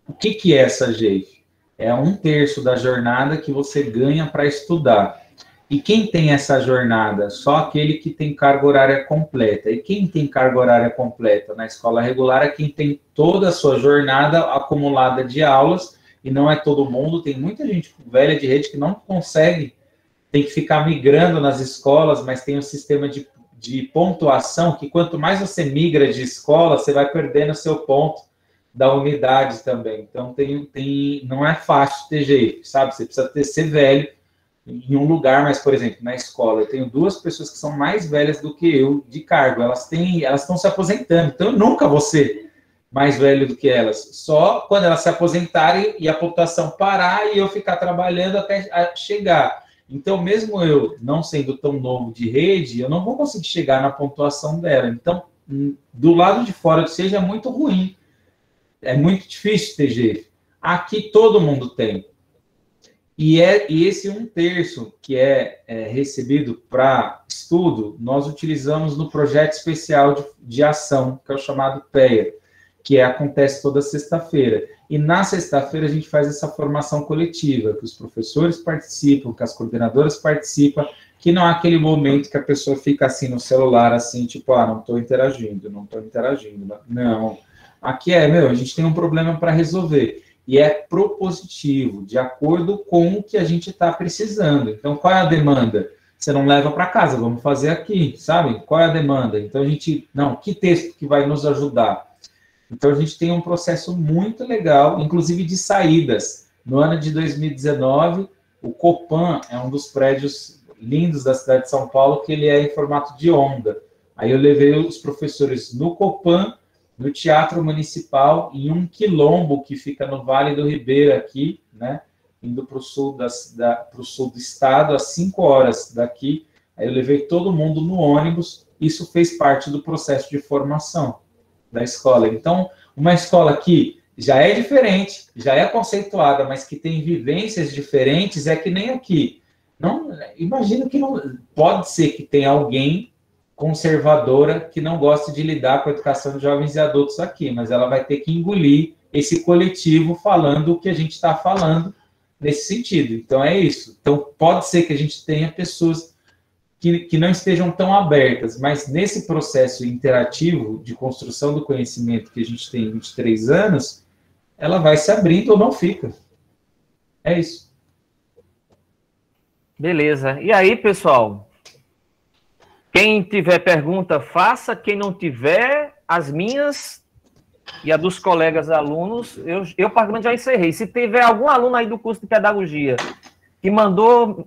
O que é essa GEIF? É 1/3 da jornada que você ganha para estudar. E quem tem essa jornada? Só aquele que tem carga horária completa. E quem tem carga horária completa na escola regular é quem tem toda a sua jornada acumulada de aulas, e não é todo mundo, tem muita gente velha de rede que não consegue, tem que ficar migrando nas escolas, mas tem um sistema de pontuação que quanto mais você migra de escola, você vai perdendo o seu ponto da unidade também. Então, não é fácil ter jeito, sabe? Você precisa ser velho em um lugar, mas, por exemplo, na escola, eu tenho 2 pessoas que são mais velhas do que eu de cargo, elas estão se aposentando, então eu nunca vou ser mais velho do que elas, só quando elas se aposentarem e a pontuação parar e eu ficar trabalhando até chegar. Então, mesmo eu não sendo tão novo de rede, eu não vou conseguir chegar na pontuação dela. Então, do lado de fora, seja muito ruim. É muito difícil ter jeito. Aqui todo mundo tem. E esse 1/3 que é recebido para estudo, nós utilizamos no projeto especial de ação, que é o chamado PEA. que acontece toda sexta-feira. E na sexta-feira a gente faz essa formação coletiva, que os professores participam, que as coordenadoras participam, que não há aquele momento que a pessoa fica assim no celular, assim, tipo, não estou interagindo. Não. Aqui a gente tem um problema para resolver. E é propositivo, de acordo com o que a gente está precisando. Então, qual é a demanda? Você não leva para casa, vamos fazer aqui, sabe? Qual é a demanda? Então, que texto que vai nos ajudar? Então, a gente tem um processo muito legal, inclusive de saídas. No ano de 2019, o Copan é um dos prédios lindos da cidade de São Paulo, que ele é em formato de onda. Aí eu levei os professores no Copan, no Teatro Municipal, em um quilombo que fica no Vale do Ribeira aqui, né? Indo para o sul, sul do estado, às 5 horas daqui. Aí eu levei todo mundo no ônibus. Isso fez parte do processo de formação da escola. Então, uma escola que já é diferente, já é conceituada, mas que tem vivências diferentes, é que nem aqui. Não, imagino que não pode ser que tenha alguém conservadora que não gosta de lidar com a educação de jovens e adultos aqui, mas ela vai ter que engolir esse coletivo falando o que a gente está falando nesse sentido. Então, é isso. Então, pode ser que a gente tenha pessoas que não estejam tão abertas, mas nesse processo interativo de construção do conhecimento que a gente tem em 23 anos, ela vai se abrindo ou não fica. É isso. Beleza. E aí, pessoal? Quem tiver pergunta, faça. Quem não tiver, as minhas e a dos colegas alunos, eu particularmente já encerrei. Se tiver algum aluno aí do curso de pedagogia que mandou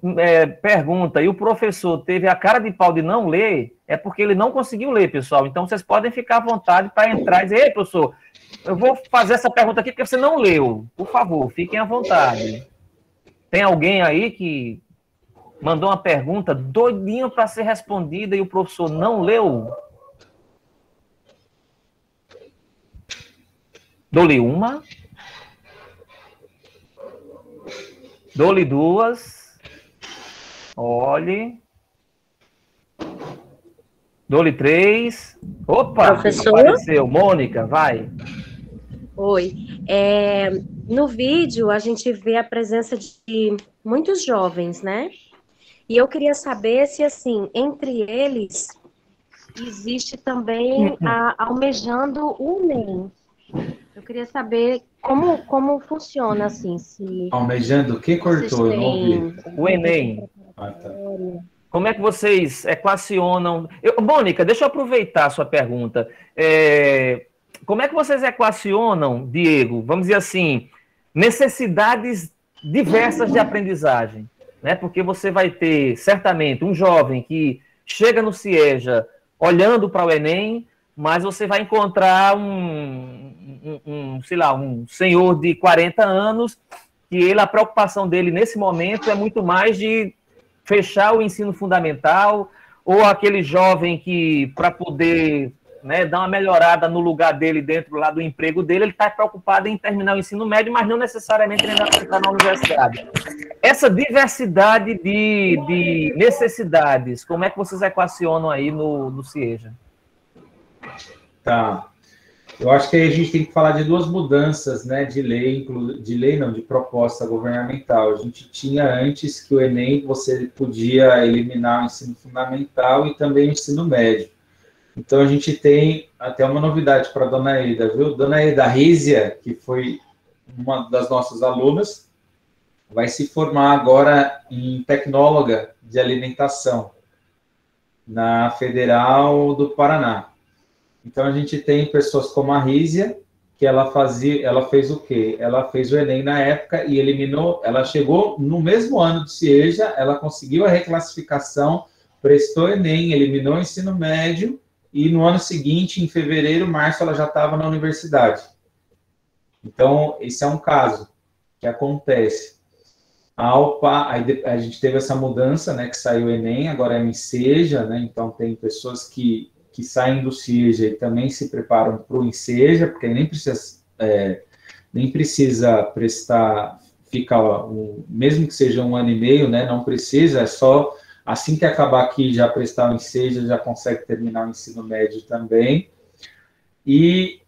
pergunta e o professor teve a cara de pau de não ler, é porque ele não conseguiu ler, pessoal. Então, vocês podem ficar à vontade para entrar e dizer: ei, professor, eu vou fazer essa pergunta aqui porque você não leu. Por favor, fiquem à vontade. Tem alguém aí que mandou uma pergunta doidinho para ser respondida e o professor não leu? Dou-lhe uma. Dou-lhe duas. Olhe. Dou-lhe três. Opa! Professor? Apareceu. Mônica, vai. Oi. No vídeo, a gente vê a presença de muitos jovens, né? E eu queria saber se, assim, entre eles, existe também almejando o Enem. Eu queria saber como funciona, assim, se... Almejando o que cortou? Eu não ouvi. O Enem. Ah, tá. Como é que vocês equacionam... Mônica, deixa eu aproveitar a sua pergunta. Como é que vocês equacionam, Diego, vamos dizer assim, necessidades diversas de aprendizagem? Né? Porque você vai ter, certamente, um jovem que chega no CIEJA olhando para o Enem, mas você vai encontrar sei lá, um senhor de 40 anos que a preocupação dele nesse momento é muito mais de fechar o ensino fundamental, ou aquele jovem que, para poder, né, dar uma melhorada no lugar dele dentro lá do emprego dele, ele está preocupado em terminar o ensino médio, mas não necessariamente entrar na universidade. Essa diversidade de necessidades, como é que vocês equacionam aí no CIEJA? Tá. Eu acho que aí a gente tem que falar de duas mudanças, né, de proposta governamental. A gente tinha antes que o Enem você podia eliminar o ensino fundamental e também o ensino médio. Então, a gente tem até uma novidade para a dona Eda, viu? Dona Eda Rízia, que foi uma das nossas alunas, vai se formar agora em tecnóloga de alimentação na Federal do Paraná. Então, a gente tem pessoas como a Rízia, que ela fez o quê? Ela fez o Enem na época e eliminou, ela chegou no mesmo ano do CIEJA, ela conseguiu a reclassificação, prestou Enem, eliminou o ensino médio, e no ano seguinte, em fevereiro, março, ela já estava na universidade. Então, esse é um caso que acontece. A gente teve essa mudança, né, que saiu o Enem, agora é o Enseja, né, então tem pessoas que saem do CIEJA e também se preparam para o Enseja, porque nem precisa prestar, mesmo que seja 1 ano e meio, né, não precisa, é só... Assim que acabar aqui, já prestar o Enseja, já consegue terminar o ensino médio também. E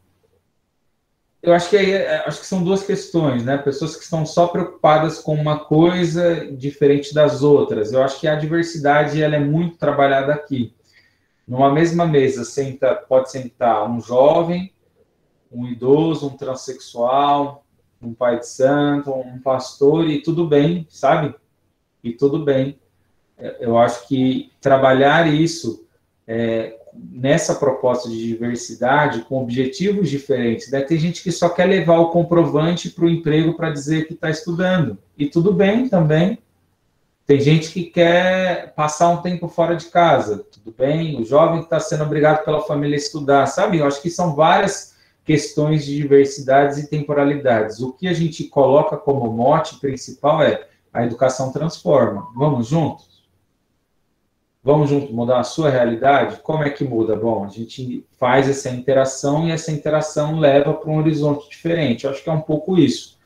Eu acho que são duas questões, né? Pessoas que estão só preocupadas com uma coisa diferente das outras. Eu acho que a diversidade ela é muito trabalhada aqui. Numa mesma mesa pode sentar um jovem, um idoso, um transexual, um pai de santo, um pastor, e tudo bem, sabe? E tudo bem. Eu acho que trabalhar isso nessa proposta de diversidade, com objetivos diferentes, né? Tem gente que só quer levar o comprovante para o emprego para dizer que está estudando, e tudo bem também. Tem gente que quer passar um tempo fora de casa, tudo bem. O jovem que está sendo obrigado pela família a estudar, sabe? Eu acho que são várias questões de diversidades e temporalidades. O que a gente coloca como mote principal é a educação transforma. Vamos juntos? Vamos juntos mudar a sua realidade? Como é que muda? Bom, a gente faz essa interação e essa interação leva para um horizonte diferente. Eu acho que é um pouco isso.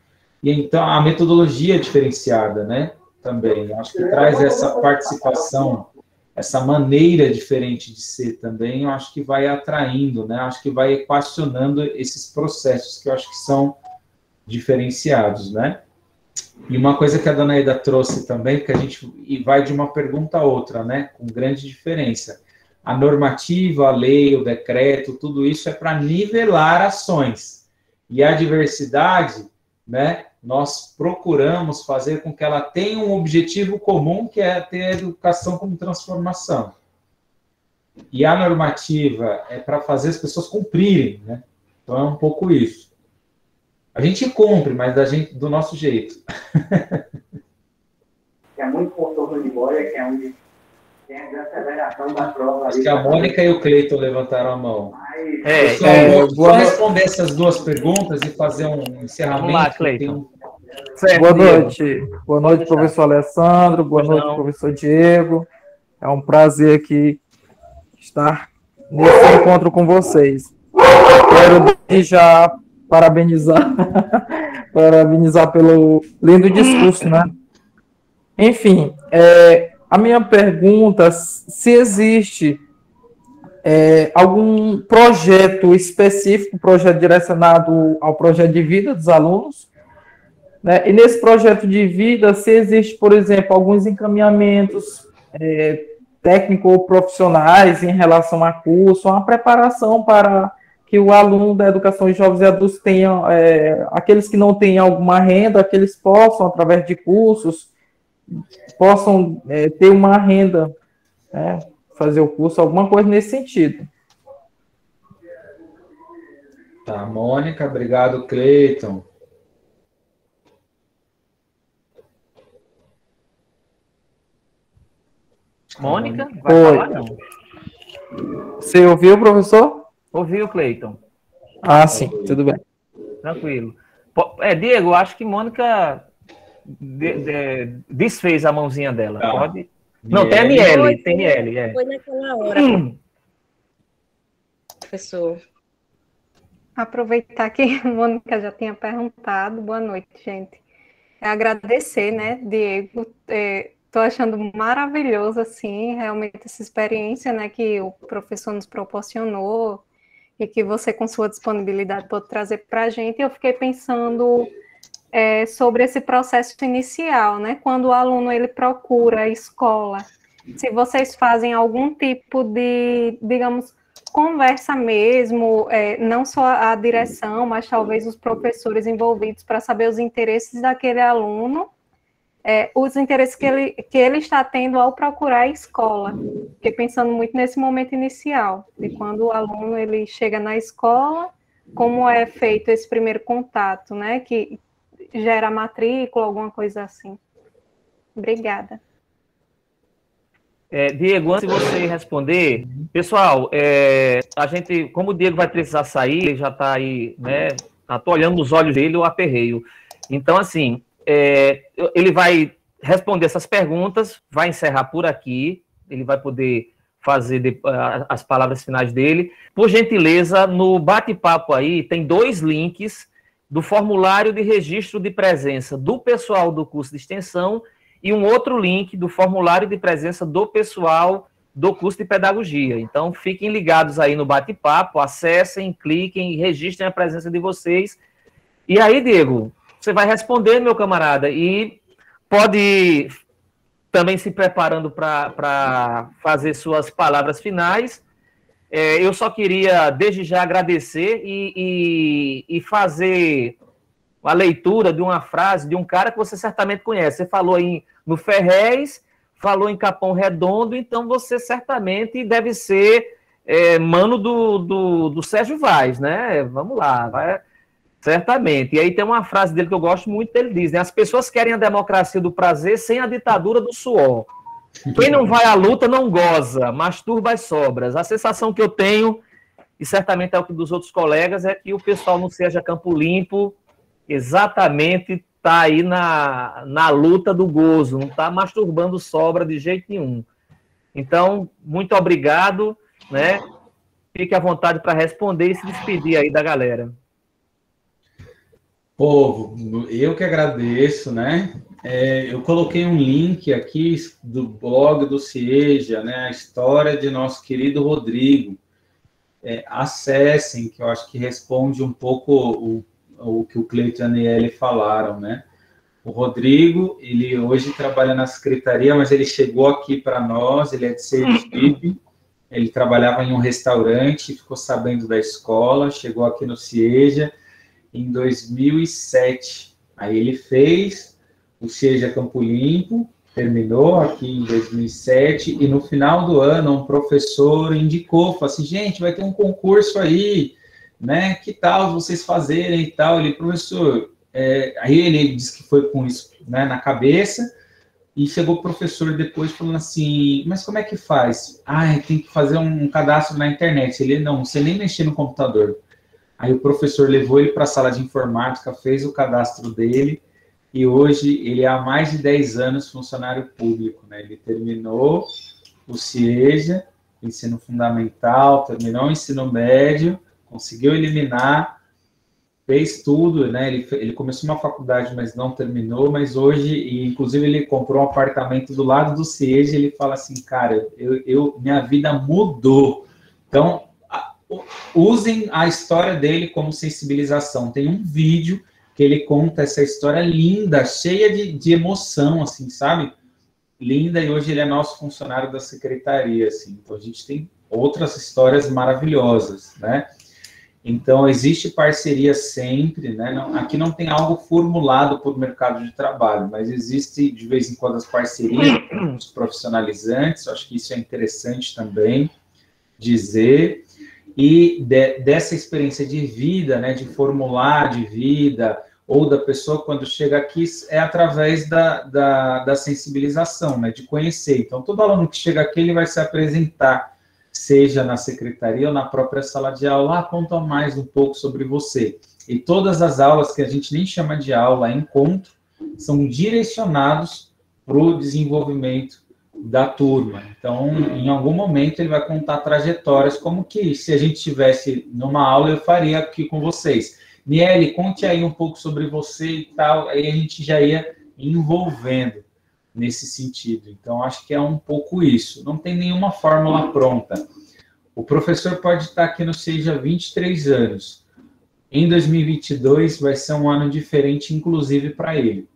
E então a metodologia é diferenciada, né? Também. Eu acho que traz essa participação, essa maneira diferente de ser também, eu acho que vai atraindo, né? Eu acho que vai equacionando esses processos que eu acho que são diferenciados, né? E uma coisa que a dona Eda trouxe também, que a gente vai de uma pergunta a outra, né? Com grande diferença. A normativa, a lei, o decreto, tudo isso é para nivelar ações. E a diversidade, né? Nós procuramos fazer com que ela tenha um objetivo comum, que é ter a educação como transformação. E a normativa é para fazer as pessoas cumprirem, né? Então é um pouco isso. A gente cumpre, mas do nosso jeito. É muito contorno de bolha, que é onde tem a desaceleração da prova. Acho que a Mônica e o Cleiton levantaram a mão. Vou responder essas duas perguntas e fazer um encerramento. Vamos lá, Cleiton. Boa noite. Boa noite, professor Alessandro. Boa noite, professor Diego. É um prazer aqui estar nesse encontro com vocês. Quero já parabenizar pelo lindo discurso, né? Enfim, a minha pergunta, se existe algum projeto específico, projeto direcionado ao projeto de vida dos alunos, né? E nesse projeto de vida, se existe, por exemplo, alguns encaminhamentos técnico-profissionais em relação a curso, uma preparação para que o aluno da educação de jovens e adultos tenha, aqueles que não têm alguma renda, que eles possam, através de cursos, possam ter uma renda, né, fazer o curso, alguma coisa nesse sentido. Tá, Mônica, obrigado, Cleiton. Mônica, vai falar, não? Você ouviu, professor? Ouviu, Cleiton? Ah, sim, tudo bem. Tranquilo. Diego, acho que Mônica desfez a mãozinha dela. Não. Pode? Não, tem Aniele. Tem Aniele, Foi naquela hora, professor. Aproveitar que a Mônica já tinha perguntado. Boa noite, gente. Agradecer, né, Diego. Estou achando maravilhoso, assim, realmente essa experiência, né, que o professor nos proporcionou e que você, com sua disponibilidade, pode trazer para a gente. Eu fiquei pensando sobre esse processo inicial, né, quando o aluno ele procura a escola, se vocês fazem algum tipo de, digamos, conversa mesmo, não só a direção, mas talvez os professores envolvidos para saber os interesses daquele aluno, os interesses que ele está tendo ao procurar a escola. Fiquei pensando muito nesse momento inicial, de quando o aluno ele chega na escola, como é feito esse primeiro contato, né, que gera matrícula, alguma coisa assim. Obrigada. Diego, antes de você responder, pessoal, a gente, como o Diego vai precisar sair, ele já está aí, né, estou olhando nos olhos dele o aperreio. Então, assim, ele vai responder essas perguntas, vai encerrar por aqui, ele vai poder fazer as palavras finais dele. Por gentileza, no bate-papo aí, tem 2 links do formulário de registro de presença do pessoal do curso de extensão e um outro link do formulário de presença do pessoal do curso de pedagogia. Então, fiquem ligados aí no bate-papo, acessem, cliquem, registrem a presença de vocês. E aí, Diego, você vai respondendo, meu camarada, e pode ir também se preparando para fazer suas palavras finais. Eu só queria, desde já, agradecer e fazer a leitura de uma frase de um cara que você certamente conhece. Você falou aí no Ferrez, falou em Capão Redondo, então você certamente deve ser mano do Sérgio Vaz, né? Vamos lá, vai, certamente. E aí tem uma frase dele que eu gosto muito, ele diz, né? As pessoas querem a democracia do prazer sem a ditadura do suor. Quem não vai à luta não goza, masturba as sobras. A sensação que eu tenho, e certamente é o que dos outros colegas, é que o pessoal no Seja Campo Limpo exatamente está aí na luta do gozo, não está masturbando sobra de jeito nenhum. Então, muito obrigado, né? Fique à vontade para responder e se despedir aí da galera. Povo, eu que agradeço, né? Eu coloquei um link aqui do blog do Cieja, né? A história de nosso querido Rodrigo. Acessem, que eu acho que responde um pouco o que o Cleiton e a Aniele falaram, né? O Rodrigo, ele hoje trabalha na secretaria, mas ele chegou aqui para nós, ele é de Sergipe, ele trabalhava em um restaurante, ficou sabendo da escola, chegou aqui no Cieja em 2007. Aí ele fez o Cieja Campo Limpo, terminou aqui em 2007, e no final do ano um professor indicou, falou assim, gente, vai ter um concurso aí, né, que tal vocês fazerem e tal. Ele, professor, aí ele disse que foi com isso, né, na cabeça, e chegou o professor depois falando assim, mas como é que faz? Tem que fazer um cadastro na internet. Ele, não sei nem mexer no computador. Aí o professor levou ele para a sala de informática, fez o cadastro dele, e hoje ele é há mais de 10 anos funcionário público, né? Ele terminou o Cieja, ensino fundamental, terminou o ensino médio, conseguiu eliminar, fez tudo, né? Ele começou uma faculdade, mas não terminou, mas hoje, e inclusive ele comprou um apartamento do lado do Cieja, e ele fala assim, cara, minha vida mudou. Então, usem a história dele como sensibilização. Tem um vídeo que ele conta essa história linda, cheia de emoção, assim, sabe? Linda, e hoje ele é nosso funcionário da secretaria, assim. Então, a gente tem outras histórias maravilhosas, né? Então, existe parceria sempre, né? Aqui não tem algo formulado por mercado de trabalho, mas existe, de vez em quando, as parcerias com os profissionalizantes. Eu acho que isso é interessante também dizer. E dessa experiência de vida, né, de formular de vida, ou da pessoa quando chega aqui, é através da sensibilização, né, de conhecer. Então, todo aluno que chega aqui, ele vai se apresentar, seja na secretaria ou na própria sala de aula, conta mais um pouco sobre você. E todas as aulas que a gente nem chama de aula, encontro, são direcionados para o desenvolvimento da turma. Então, em algum momento, ele vai contar trajetórias, como que, se a gente estivesse numa aula, eu faria aqui com vocês. Niele, conte aí um pouco sobre você e tal, aí a gente já ia envolvendo nesse sentido. Então, acho que é um pouco isso. Não tem nenhuma fórmula pronta. O professor pode estar aqui no Cieja há 23 anos. Em 2022, vai ser um ano diferente, inclusive para ele.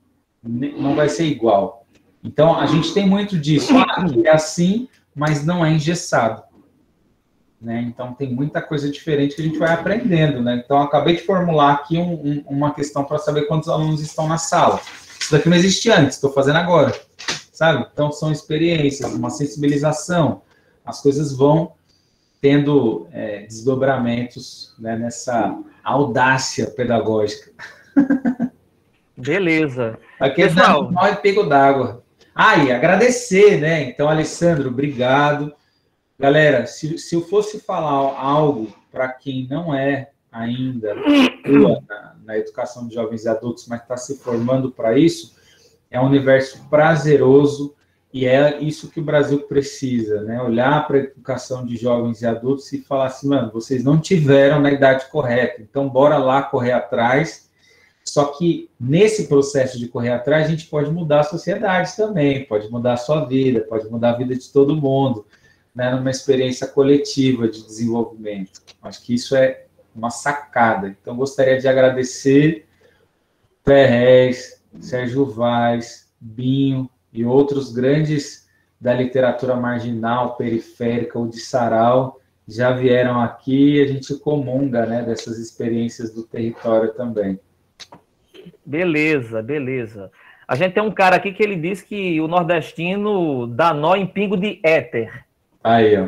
Não vai ser igual. Então, a gente tem muito disso. É assim, mas não é engessado. Né? Então, tem muita coisa diferente que a gente vai aprendendo. Né? Então, eu acabei de formular aqui uma questão para saber quantos alunos estão na sala. Isso daqui não existia antes, estou fazendo agora. Sabe? Então, são experiências, uma sensibilização. As coisas vão tendo desdobramentos, né, nessa audácia pedagógica. Beleza. Aqui é mal e pego d'água. E agradecer, né? Então, Alessandro, obrigado. Galera, se eu fosse falar algo para quem não é ainda na educação de jovens e adultos, mas está se formando para isso, é um universo prazeroso e é isso que o Brasil precisa, né? Olhar para a educação de jovens e adultos e falar assim, mano, vocês não tiveram na idade correta, então bora lá correr atrás. Só que nesse processo de correr atrás, a gente pode mudar a sociedade também, pode mudar a sua vida, pode mudar a vida de todo mundo. né, numa experiência coletiva de desenvolvimento. Acho que isso é uma sacada. Então, gostaria de agradecer Ferrez, Sérgio Vaz, Binho e outros grandes da literatura marginal, periférica ou de sarau, já vieram aqui e a gente comunga, né, dessas experiências do território também. Beleza, beleza. A gente tem um cara aqui que ele diz que o nordestino dá nó em pingo de éter. Aí, ó.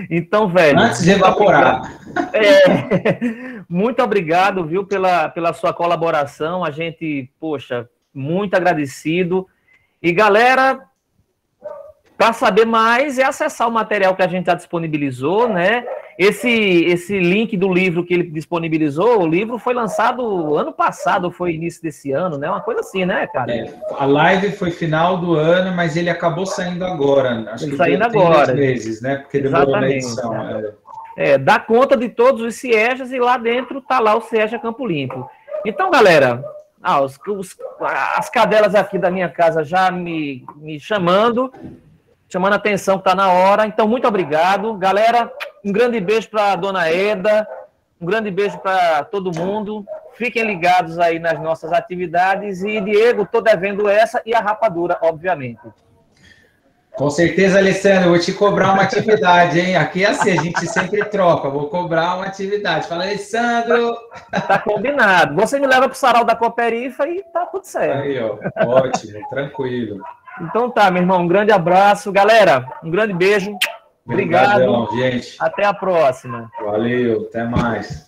Então, velho... Antes de evaporar. Muito obrigado, viu, pela sua colaboração. A gente, poxa, muito agradecido. E, galera, para saber mais, é acessar o material que a gente já disponibilizou, né? Esse link do livro que ele disponibilizou, o livro foi lançado ano passado, foi início desse ano, né? Uma coisa assim, né, cara? A live foi final do ano, mas ele acabou saindo agora. Acho que saindo agora. 2 meses, né? Porque demorou na edição. Dá conta de todos os CIEJAs e lá dentro tá lá o CIEJA Campo Limpo. Então, galera, as cadelas aqui da minha casa já me chamando a atenção que está na hora. Então, muito obrigado. Galera, um grande beijo para a dona Eda, um grande beijo para todo mundo. Fiquem ligados aí nas nossas atividades. E, Diego, estou devendo essa e a rapadura, obviamente. Com certeza, Alessandro, eu vou te cobrar uma atividade, hein? Aqui é assim, a gente sempre troca. Vou cobrar uma atividade. Fala, Alessandro! Tá combinado. Você me leva para o sarau da Cooperifa e tá tudo certo. Aí, ó. Ótimo, tranquilo. Então tá, meu irmão, um grande abraço. Galera, um grande beijo. Obrigado. Obrigadão, gente. Até a próxima. Valeu, até mais.